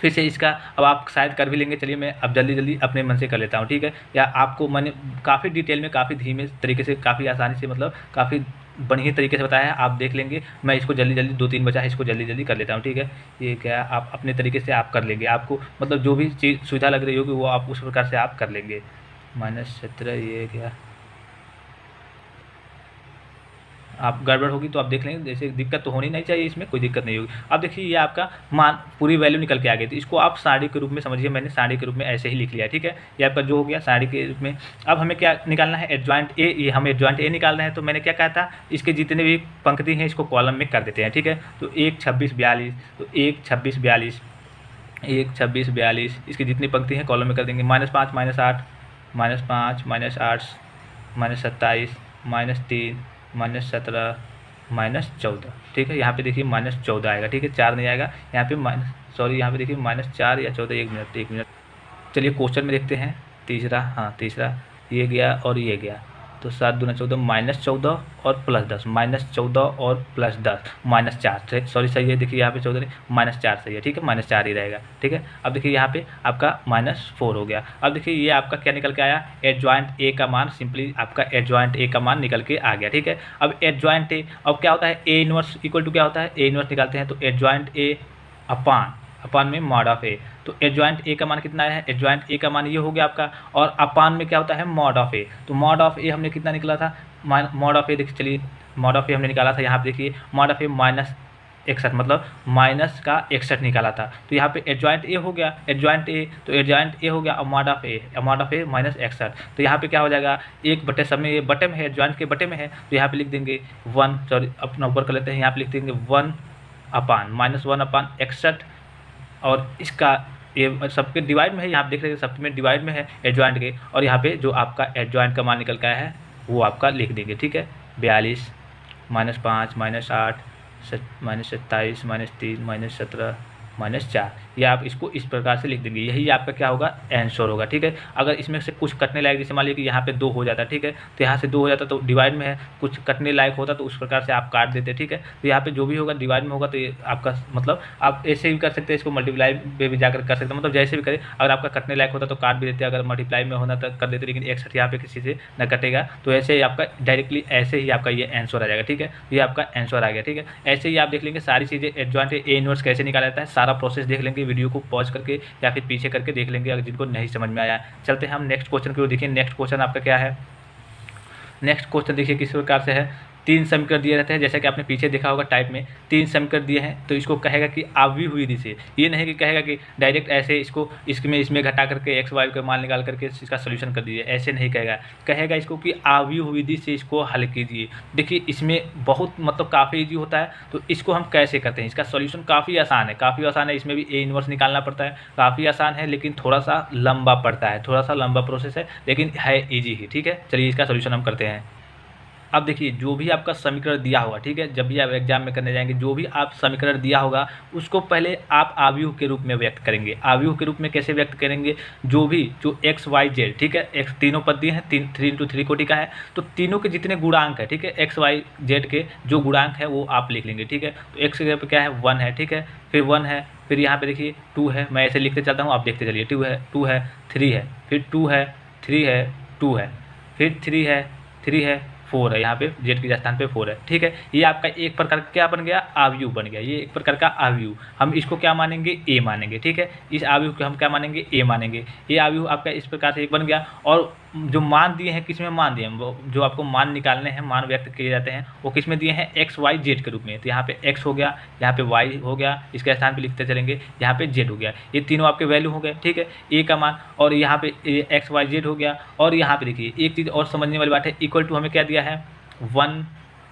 Speaker 1: फिर से इसका अब आप शायद कर भी लेंगे, चलिए मैं अब जल्दी अपने मन से कर लेता हूँ, ठीक है। या आपको मैंने काफ़ी डिटेल में, काफ़ी धीमे तरीके से, काफ़ी आसानी से, मतलब काफ़ी बढ़िया तरीके से बताया है, आप देख लेंगे। मैं इसको जल्दी 2-3 बचा है, इसको जल्दी कर लेता हूँ, ठीक है। ये क्या आप अपने तरीके से आप कर लेंगे, आपको मतलब जो भी चीज़ सुविधा लग रही होगी वो आप उस प्रकार से आप कर लेंगे। -17 ये क्या आप गड़बड़ होगी तो आप देख लेंगे, जैसे दिक्कत तो होनी नहीं चाहिए, इसमें कोई दिक्कत नहीं होगी। अब देखिए ये आपका मान पूरी वैल्यू निकल के आ गई थी, इसको आप साड़ी के रूप में समझिए, मैंने साड़ी के रूप में ऐसे ही लिख लिया, ठीक है। ये आपका जो हो गया साड़ी के रूप में। अब हमें क्या निकालना है, एडजॉइंट ए, ये हम एडजॉइंट ए निकाल रहे हैं, तो मैंने क्या कहा था, इसके जितने भी पंक्ति हैं इसको कॉलम में कर देते हैं, ठीक है। तो 1 26 42, तो 1 26 42, 1 26 42, इसकी जितनी पंक्ति हैं कॉलम में कर देंगे। -5 -8, -5 -8 -27 -3 -17 -14, ठीक है। यहाँ पे देखिए -14 आएगा, ठीक है, 4 नहीं आएगा यहाँ पे, यहाँ पे देखिए -4 या 14, 1 मिनट। चलिए क्वेश्चन में देखते हैं, तीसरा, हाँ तीसरा ये गया और ये गया, तो 7 दूना 14, -14 और +10, -14 और +10 -4, सॉरी सही है, देखिए यहाँ पे 14 नहीं -4 सही है, ठीक है, -4 ही रहेगा, ठीक है। अब देखिए यहाँ पे आपका -4 हो गया। अब देखिए ये आपका क्या निकल के आया, एडजॉइंट ए का मान, सिंपली आपका एडजॉइंट ए का मान निकल के आ गया, ठीक है। अब एडजॉइंट ए, अब क्या होता है, ए इनवर्स इक्वल टू क्या होता है, ए इनवर्स निकालते हैं, तो एडजॉइंट ए अपान में मॉड ऑफ ए, तो एडजॉइंट ए का मान कितना आया है, एडजॉइंट ए का मान ये हो गया आपका, और अपान में क्या होता है मॉड ऑफ ए, तो मॉड ऑफ ए हमने कितना निकला था, मॉड ऑफ ए देखिए, चलिए मॉड ऑफ ए हमने निकाला था, यहाँ पे देखिए मॉड ऑफ ए -61, मतलब -61 निकाला था, तो यहाँ पे एडजॉइंट ए हो गया, एडजॉइंट ए, तो एडजॉइंट ए हो गया, और मॉड ऑफ ए -61, तो यहाँ पे क्या हो जाएगा, एक बटे सब में, ये बटे में है, एडजॉइंट के बटे में है, तो यहाँ पे लिख देंगे 1, सॉरी अपना ऊपर कर लेते हैं, यहाँ पे लिख देंगे 1 अपान -1/61, और इसका ये सबके डिवाइड में है, यहाँ पे देख रहे हैं सब में डिवाइड में है एडजॉइंट के, और यहाँ पे जो आपका एडजॉइंट का मान निकल के आया है वो आपका लिख देंगे, ठीक है। 42 -5 -8 -27 -3 -17 -4, ये आप इसको इस प्रकार से लिख देंगे, यही आपका क्या होगा आंसर होगा, ठीक है। अगर इसमें से कुछ कटने लायक, जैसे मान लीजिए कि यहाँ पे 2 हो जाता, ठीक है, तो यहाँ से 2 हो जाता तो डिवाइड में है, कुछ कटने लायक होता तो उस प्रकार से आप काट देते, ठीक है। तो यहाँ पे जो भी होगा डिवाइड में होगा, तो ये आपका मतलब आप ऐसे भी कर सकते हैं, इसको मल्टीप्लाई में भी जाकर कर सकते हैं, मतलब जैसे भी करें, अगर आपका कटने लायक होता तो काट भी देते, अगर मल्टीप्लाई में होना तो कर देते, लेकिन 61 यहाँ पे किसी से न कटेगा, तो ऐसे ही आपका डायरेक्टली ऐसे ही आपका ये आंसर आ जाएगा, ठीक है। ये आपका आंसर आ गया, ठीक है। ऐसे ही आप देख लेंगे सारी चीज़ें, एडजॉइंट ए इनवर्स कैसे निकाला जाता है, सारा प्रोसेस देख लेंगे, वीडियो को पॉज करके या फिर पीछे करके देख लेंगे, अगर जिनको नहीं समझ में आया। चलते हैं हम नेक्स्ट क्वेश्चन की ओर, देखिए नेक्स्ट क्वेश्चन आपका क्या है। नेक्स्ट क्वेश्चन देखिए किस प्रकार से है, 3 समीकरण दिए रहते हैं, जैसा कि आपने पीछे देखा होगा टाइप में 3 समीकरण दिए हैं, तो इसको कहेगा कि आव्यूह विधि से, ये नहीं कि कहेगा कि डायरेक्ट ऐसे इसको इसमें घटा करके एक्स वाई का मान निकाल करके इसका सोल्यूशन कर दीजिए, ऐसे नहीं कहेगा, कहेगा इसको कि आव्यूह विधि से इसको हल कीजिए। देखिए इसमें बहुत मतलब काफ़ी ईजी होता है, तो इसको हम कैसे करते हैं, इसका सोल्यूशन काफ़ी आसान है, इसमें भी ए इनवर्स निकालना पड़ता है, काफ़ी आसान है, लेकिन थोड़ा सा लंबा पड़ता है, थोड़ा सा लंबा प्रोसेस है, लेकिन है ईजी ही, ठीक है। चलिए इसका सोल्यूशन हम करते हैं। अब देखिए जो भी आपका समीकरण दिया होगा, ठीक है, जब भी आप एग्जाम में करने जाएंगे, जो भी आप समीकरण दिया होगा उसको पहले आप आव्यूह के रूप में व्यक्त करेंगे। आव्यूह के रूप में कैसे व्यक्त करेंगे, जो एक्स वाई जेड, ठीक है, एक्स तीनों पद दिए हैं, 3 × 3 कोटि का है, तो तीनों के जितने गुणांक है, ठीक है, एक्स वाई जेड के जो गुणांक है वो आप लिख लेंगे, ठीक है। तो एक्स के जगह पे क्या है 1 है, ठीक है, फिर 1 है, फिर यहाँ पे देखिए 2 है, मैं ऐसे लिखते चलता हूँ, आप देखते चलिए, 2 है 3 है, फिर 2 है 3 है 2 है, फिर 3 है 4 है, यहाँ पे जेड के स्थान पे 4 है, ठीक है। ये आपका एक प्रकार का क्या बन गया, अवयव बन गया, ये एक प्रकार का अवयव। हम इसको क्या मानेंगे, ए मानेंगे, ठीक है। इस अवयव को हम क्या मानेंगे, ए मानेंगे। ये अवयव आपका इस प्रकार से एक बन गया। और जो मान दिए हैं, किस में मान दिए हैं, वो जो आपको मान निकालने हैं, मान व्यक्त किए जाते हैं, वो किस में दिए हैं, एक्स वाई जेड के रूप में। तो यहाँ पे एक्स हो गया, यहाँ पे वाई हो गया, इसके स्थान पे लिखते चलेंगे, यहाँ पे जेड हो गया। ये तीनों आपके वैल्यू हो गए, ठीक है, ए का मान। और यहाँ पे एक्स वाई जेड हो गया। और यहाँ पे देखिए एक चीज़ और समझने वाली बात है, इक्वल टू हमें क्या दिया है, 1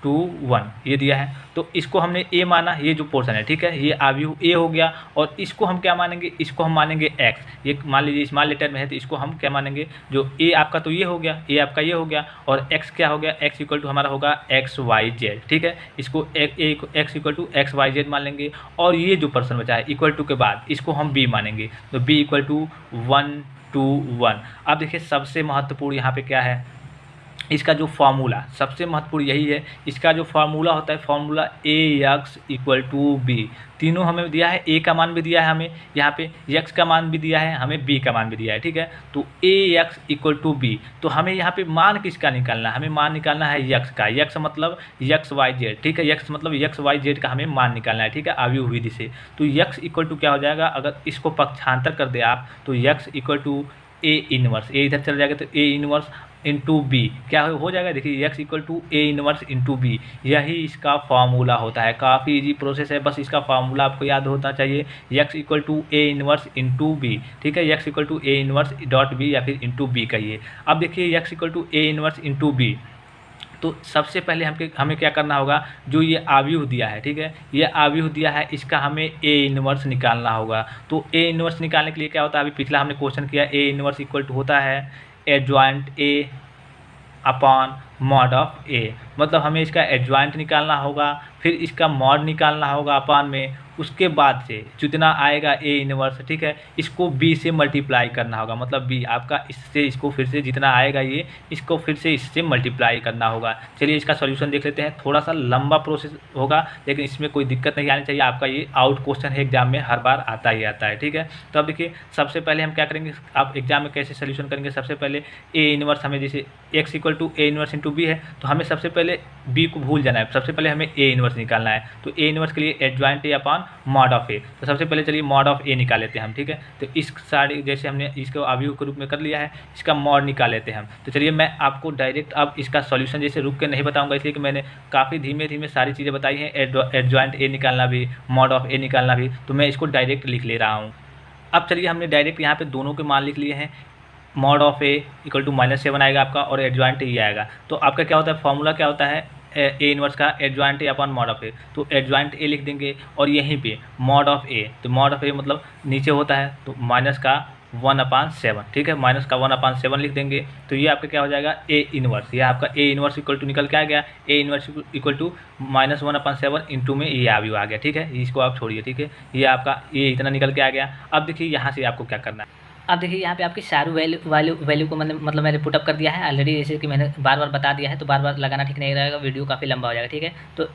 Speaker 1: 2 1 ये दिया है। तो इसको हमने ए माना, ये जो पोर्शन है, ठीक है, ये अवयव ए हो गया। और इसको हम क्या मानेंगे, इसको हम मानेंगे एक्स। ये मान लीजिए स्मॉल लेटर में है, तो इसको हम क्या मानेंगे, जो ए आपका तो ये हो गया, ए आपका ये हो गया। और एक्स क्या हो गया, एक्स इक्वल टू हमारा होगा एक्स वाई जेड, ठीक है। इसको x equal to x y z मान लेंगे। और ये जो पर्सन बचा है इक्वल टू के बाद, इसको हम बी मानेंगे। तो बी इक्वल टू 1 2 1। अब देखिए सबसे महत्वपूर्ण यहाँ पे क्या है, इसका जो फार्मूला सबसे महत्वपूर्ण यही है। इसका जो फार्मूला होता है, formula a x equal to b. तीनों हमें दिया है, ए का मान भी दिया है हमें, यहाँ पे एक्स का मान भी दिया है हमें, बी का मान भी दिया है, ठीक है। तो ए एक्स इक्वल टू बी। तो हमें यहाँ पे मान किसका निकालना है, हमें मान निकालना है यक्स का। यक्स मतलब यक्स वाई जेड, ठीक है। यक्स मतलब यक्स वाई जेड का हमें मान निकालना है, ठीक है, अवयव विधि से। तो यक्स इक्वल टू क्या हो जाएगा, अगर इसको पक्षांतर कर दे आप, तो X equal to A inverse, A इधर चल जाएगा तो ए इनवर्स इंटू बी क्या हो जाएगा, देखिए x equal to A inverse into b. यही इसका फार्मूला होता है। काफ़ी इजी प्रोसेस है, बस इसका फार्मूला आपको याद होना चाहिए, x equal to A inverse into b, ठीक है। X equal to A inverse dot b या फिर इंटू बी कहिए। अब देखिए x equal to A inverse into b. तो सबसे पहले हमें क्या करना होगा, जो ये अवयव दिया है, ठीक है, ये अवयव दिया है, इसका हमें ए इनवर्स निकालना होगा। तो ए इनवर्स निकालने के लिए क्या होता है, अभी पिछला हमने क्वेश्चन किया, ए इनवर्स इक्वल टू होता है adjoint A upon mod of A. मतलब हमें इसका एडजॉइंट निकालना होगा, फिर इसका मॉड निकालना होगा अपॉन में, उसके बाद से जितना आएगा ए इनवर्स, ठीक है, इसको बी से मल्टीप्लाई करना होगा। मतलब बी आपका इससे इसको फिर से जितना आएगा ये, इसको फिर से इससे मल्टीप्लाई करना होगा। चलिए इसका सॉल्यूशन देख लेते हैं। थोड़ा सा लंबा प्रोसेस होगा, लेकिन इसमें कोई दिक्कत नहीं आनी चाहिए। आपका ये आउट क्वेश्चन है, एग्जाम में हर बार आता ही आता है, ठीक है। तो अब देखिए सबसे पहले हम क्या करेंगे, आप एग्जाम में कैसे सोल्यूशन करेंगे। सबसे पहले ए इनवर्स हमें, जैसे x equal to A inverse into b है, तो हमें सबसे पहले बी को भूल जाना है, सबसे पहले हमें ए इनवर्स निकालना है। तो ए इनवर्स के लिए adjoint A upon mod of A. तो सबसे पहले चलिए मॉड ऑफ ए निकाल लेते हैं हम, ठीक है। तो इस सारे जैसे हमने इसको अवयव के रूप में कर लिया है, इसका मॉड निकाल लेते हैं हम। तो चलिए मैं आपको डायरेक्ट अब इसका सॉल्यूशन जैसे रुक के नहीं बताऊंगा, इसलिए कि मैंने काफ़ी धीमे धीमे सारी चीज़ें बताई हैं, एडजॉइंट ए निकालना भी, मॉड ऑफ ए निकालना भी। तो मैं इसको डायरेक्ट लिख ले रहा हूँ। अब चलिए हमने डायरेक्ट यहाँ पे दोनों के मान लिख लिए हैं। Mod of a equal to -7 आएगा आपका, और एडजॉइंट ए आएगा। तो आपका क्या होता है, फॉर्मूला क्या होता है, ए इनवर्स का adjoint A upon mod of A. तो एडजॉइंट ए लिख देंगे, और यहीं पे मॉड ऑफ ए, तो मॉड ऑफ ए मतलब नीचे होता है, तो माइनस का 1/7, ठीक है, माइनस का 1/7 लिख देंगे। तो ये आपका क्या हो जाएगा, ए इनवर्स। ये आपका ए इनवर्स इक्वल टू निकल के आ गया, a inverse equal to -1/7 into में ये अवयव आ गया, ठीक है। इसको आप छोड़िए, ठीक है, ये आपका ये इतना निकल के आ गया। अब देखिए यहाँ से आपको क्या करना है।
Speaker 2: अब देखिए यहाँ पे आपकी सारू वैल्यू को मतलब मैंने पुटअप कर दिया है ऑलरेडी, जैसे कि मैंने बार बार बता दिया है, तो बार बार लगाना ठीक नहीं रहेगा, वीडियो काफ़ी लंबा हो जाएगा, ठीक है। तो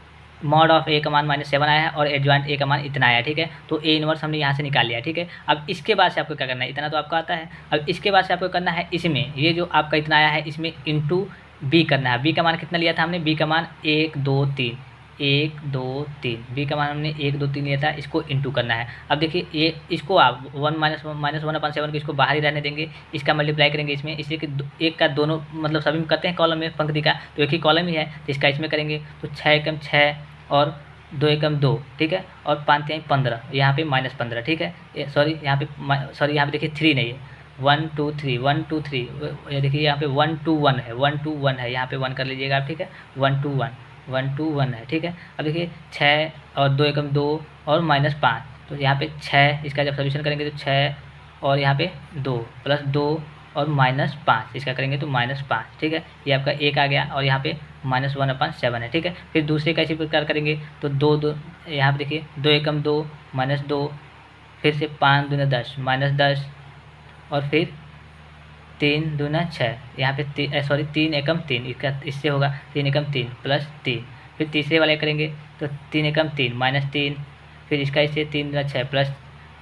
Speaker 2: मॉड ऑफ ए का मान -7 आया है, और एडजॉइंट ए का मान इतना आया, ठीक है। तो ए इनवर्स हमने यहाँ से निकाल लिया, ठीक है। अब इसके बाद से आपको क्या करना है, इतना तो आपको आता है। अब इसके बाद से आपको करना है, इसमें ये जो आपका इतना आया है, इसमें इंटू बी करना है। बी का मान कितना लिया था हमने, बी का मान 1 2 3, 1 2 3, बी का मान हमने 1 2 3 लिया था, इसको इंटू करना है। अब देखिए ये इसको आप 1/7 को इसको बाहर ही रहने देंगे, इसका मल्टीप्लाई करेंगे इसमें, इसलिए कि एक का दोनों मतलब सभी में करते हैं कॉलम में पंक्ति का, तो एक ही कॉलम ही है, तो इसका इसमें करेंगे। तो 6 एकम 6 और 2 एकम 2, ठीक है, और 5 3 15, यहाँ पे -15, ठीक है। सॉरी यहाँ पे देखिए 3 नहीं है, 1 2 3 1 2 3, ये देखिए यहाँ पे 1 2 1 है, 1 2 1 है, यहाँ पे 1 कर लीजिएगा आप, ठीक है, 1 2 1 1 2 1 है, ठीक है। अब देखिए 6 और 2 एकम 2 और -5, तो यहाँ पे 6, इसका जब सोल्यूशन करेंगे तो 6 और यहाँ पे 2 प्लस 2 और -5, इसका करेंगे तो -5, ठीक है। ये आपका 1 आ गया, और यहाँ पे -1/7 है, ठीक है। फिर दूसरे का इसी प्रकार करेंगे तो 2 यहाँ पे देखिए 2 एकम 2 -2, फिर से 5 दूना 10 -10, और फिर 3 दूना 6, यहाँ पे 3 एकम 3, इससे होगा 3 एकम 3 प्लस 3। फिर तीसरे वाले करेंगे तो 3 एकम 3 -3, फिर इसका इससे 3 दूना 6 प्लस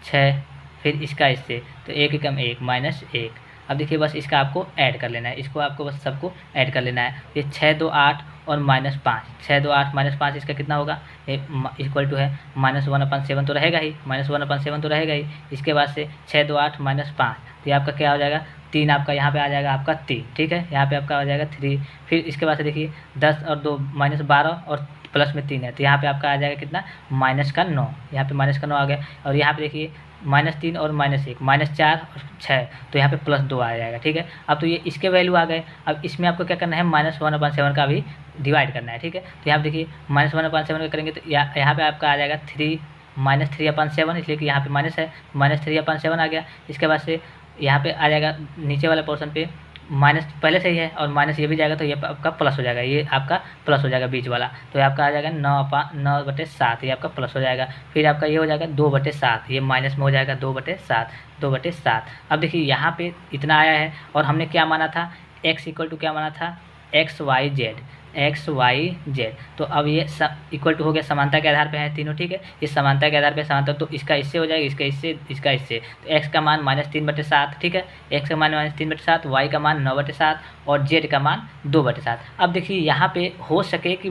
Speaker 2: 6, फिर इसका इससे तो 1 एकम 1 -1। अब देखिए बस इसका आपको ऐड कर लेना है, इसको आपको बस सबको ऐड कर लेना है। ये 6 2 8 और -5, 6 2 8 -5 इसका कितना होगा, इक्वल टू है -1/7 तो रहेगा ही, -1/7 तो रहेगा ही। इसके बाद से 6 2 8 -5, तो ये आपका क्या हो जाएगा, 3 आपका यहाँ पे आ जाएगा आपका 3, ठीक है, यहाँ पे आपका आ जाएगा 3। फिर इसके बाद से देखिए 10 और 2 -12 और प्लस में 3 है, तो यहाँ पे आपका आ जाएगा कितना, -9, यहाँ पे -9 आ गया। और यहाँ पे देखिए -3 और -1, -4 और 6, तो यहाँ पे +2 आ जाएगा, ठीक है। अब तो ये इसके वैल्यू आ गए। अब इसमें आपको क्या करना है, -1/7 का भी डिवाइड करना है, ठीक है। तो यहाँ पे देखिए -1/7 का करेंगे तो यहाँ पे आपका आ जाएगा 3/7, इसलिए कि यहाँ पे माइनस है, -3/7 आ गया। इसके बाद से यहाँ पे आ जाएगा नीचे वाले पोर्शन पे माइनस पहले से ही है और माइनस ये भी जाएगा, तो ये आपका प्लस हो जाएगा, ये आपका प्लस हो जाएगा बीच वाला, तो ये आपका आ जाएगा 9/7, ये आपका प्लस हो जाएगा। फिर आपका ये हो जाएगा 2/7, ये माइनस में हो जाएगा 2/7। अब देखिए यहाँ पे इतना आया है और हमने क्या माना था, x इक्वल टू क्या माना था, एक्स वाई जेड। तो अब ये इक्वल टू हो गया, समानता के आधार पे है तीनों, ठीक है। इस समानता के आधार पे समानता, तो इसका इससे हो जाएगा, इसका इससे, इसका इससे। तो एक्स का मान -3/7, ठीक है, एक्स का मान -3/7, वाई का मान 9/7 और जेड का मान 2/7। अब देखिए यहाँ पे हो सके कि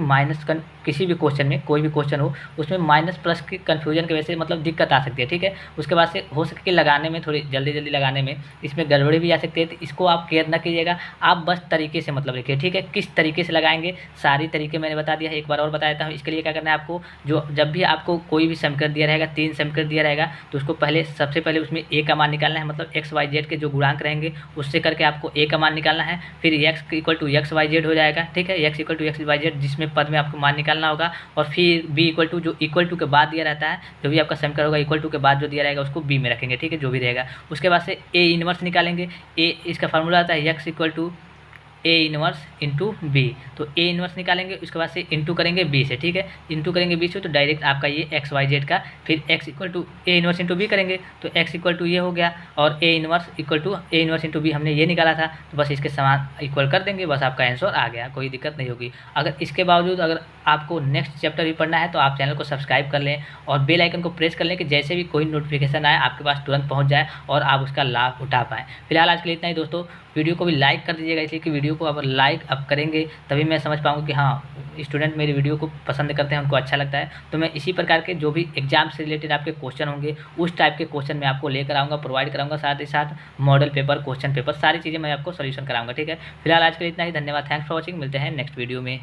Speaker 2: किसी भी क्वेश्चन में, कोई भी क्वेश्चन हो उसमें माइनस प्लस की कन्फ्यूजन की वजह से मतलब दिक्कत आ सकती है, ठीक है। उसके बाद से हो सके कि लगाने में थोड़ी जल्दी लगाने में इसमें गड़बड़ी भी आ सकती है, तो इसको आप केयर ना कीजिएगा, आप बस तरीके से मतलब लिखिए, ठीक है। किस तरीके से लगाएंगे सारी तरीके मैंने बता दिया है, एक बार और बता देता हूँ। इसके लिए क्या करना है आपको, जो जब भी आपको कोई भी समीकरण दिया रहेगा, 3 समीकरण दिया रहेगा, तो उसको सबसे पहले उसमें ए का मान निकालना है, मतलब एक्स वाई जेड के जो गुणांक रहेंगे उससे करके आपको ए का मान निकालना है। फिर x equal to x y z हो जाएगा, ठीक है, x equal to x y z, जिसमें पद में आपको मान निकालना होगा। और फिर बी इक्वल टू, जो इक्वल टू के बाद दिया रहता है, जो भी आपका समीकरण होगा इक्वल टू के बाद जो दिया रहेगा उसको बी में रखेंगे, ठीक है, जो भी रहेगा। उसके बाद से ए इनवर्स निकालेंगे, ए इसका फार्मूला आता है x equal to A inverse into b, तो ए इनवर्स निकालेंगे, उसके बाद से इंटू करेंगे बी से, ठीक है, इंटू करेंगे बी से, तो डायरेक्ट आपका ये एक्स वाई जेड का, फिर x equal to A inverse into b करेंगे, तो एक्स इक्वल टू ये हो गया, और a inverse equal to A inverse into b हमने ये निकाला था, तो बस इसके समान इक्वल कर देंगे, बस आपका आंसर आ गया, कोई दिक्कत नहीं होगी। अगर इसके बावजूद अगर आपको नेक्स्ट चैप्टर भी पढ़ना है तो आप चैनल को सब्सक्राइब कर लें और बेल आइकन को प्रेस कर लें कि जैसे भी कोई नोटिफिकेशन आए आपके पास तुरंत पहुंच जाए और आप उसका लाभ उठा पाएँ। फिलहाल आज के लिए इतना ही दोस्तों, वीडियो को भी लाइक कर दीजिएगा, इसलिए कि वीडियो को अगर लाइक आप करेंगे तभी मैं समझ पाऊंगा कि हाँ स्टूडेंट मेरी वीडियो को पसंद करते हैं, उनको अच्छा लगता है। तो मैं इसी प्रकार के जो भी एग्जाम से रिलेटेड आपके क्वेश्चन होंगे उस टाइप के क्वेश्चन मैं आपको लेकर आऊँगा, प्रोवाइड कराऊंगा, साथ ही साथ मॉडल पेपर, क्वेश्चन पेपर, सारी चीज़ें मैं आपको सोल्यूशन कराऊंगा, ठीक है। फिलहाल आज के लिए इतना ही, धन्यवाद, थैंक्स फॉर वॉचिंग, मिलते हैं नेक्स्ट वीडियो में।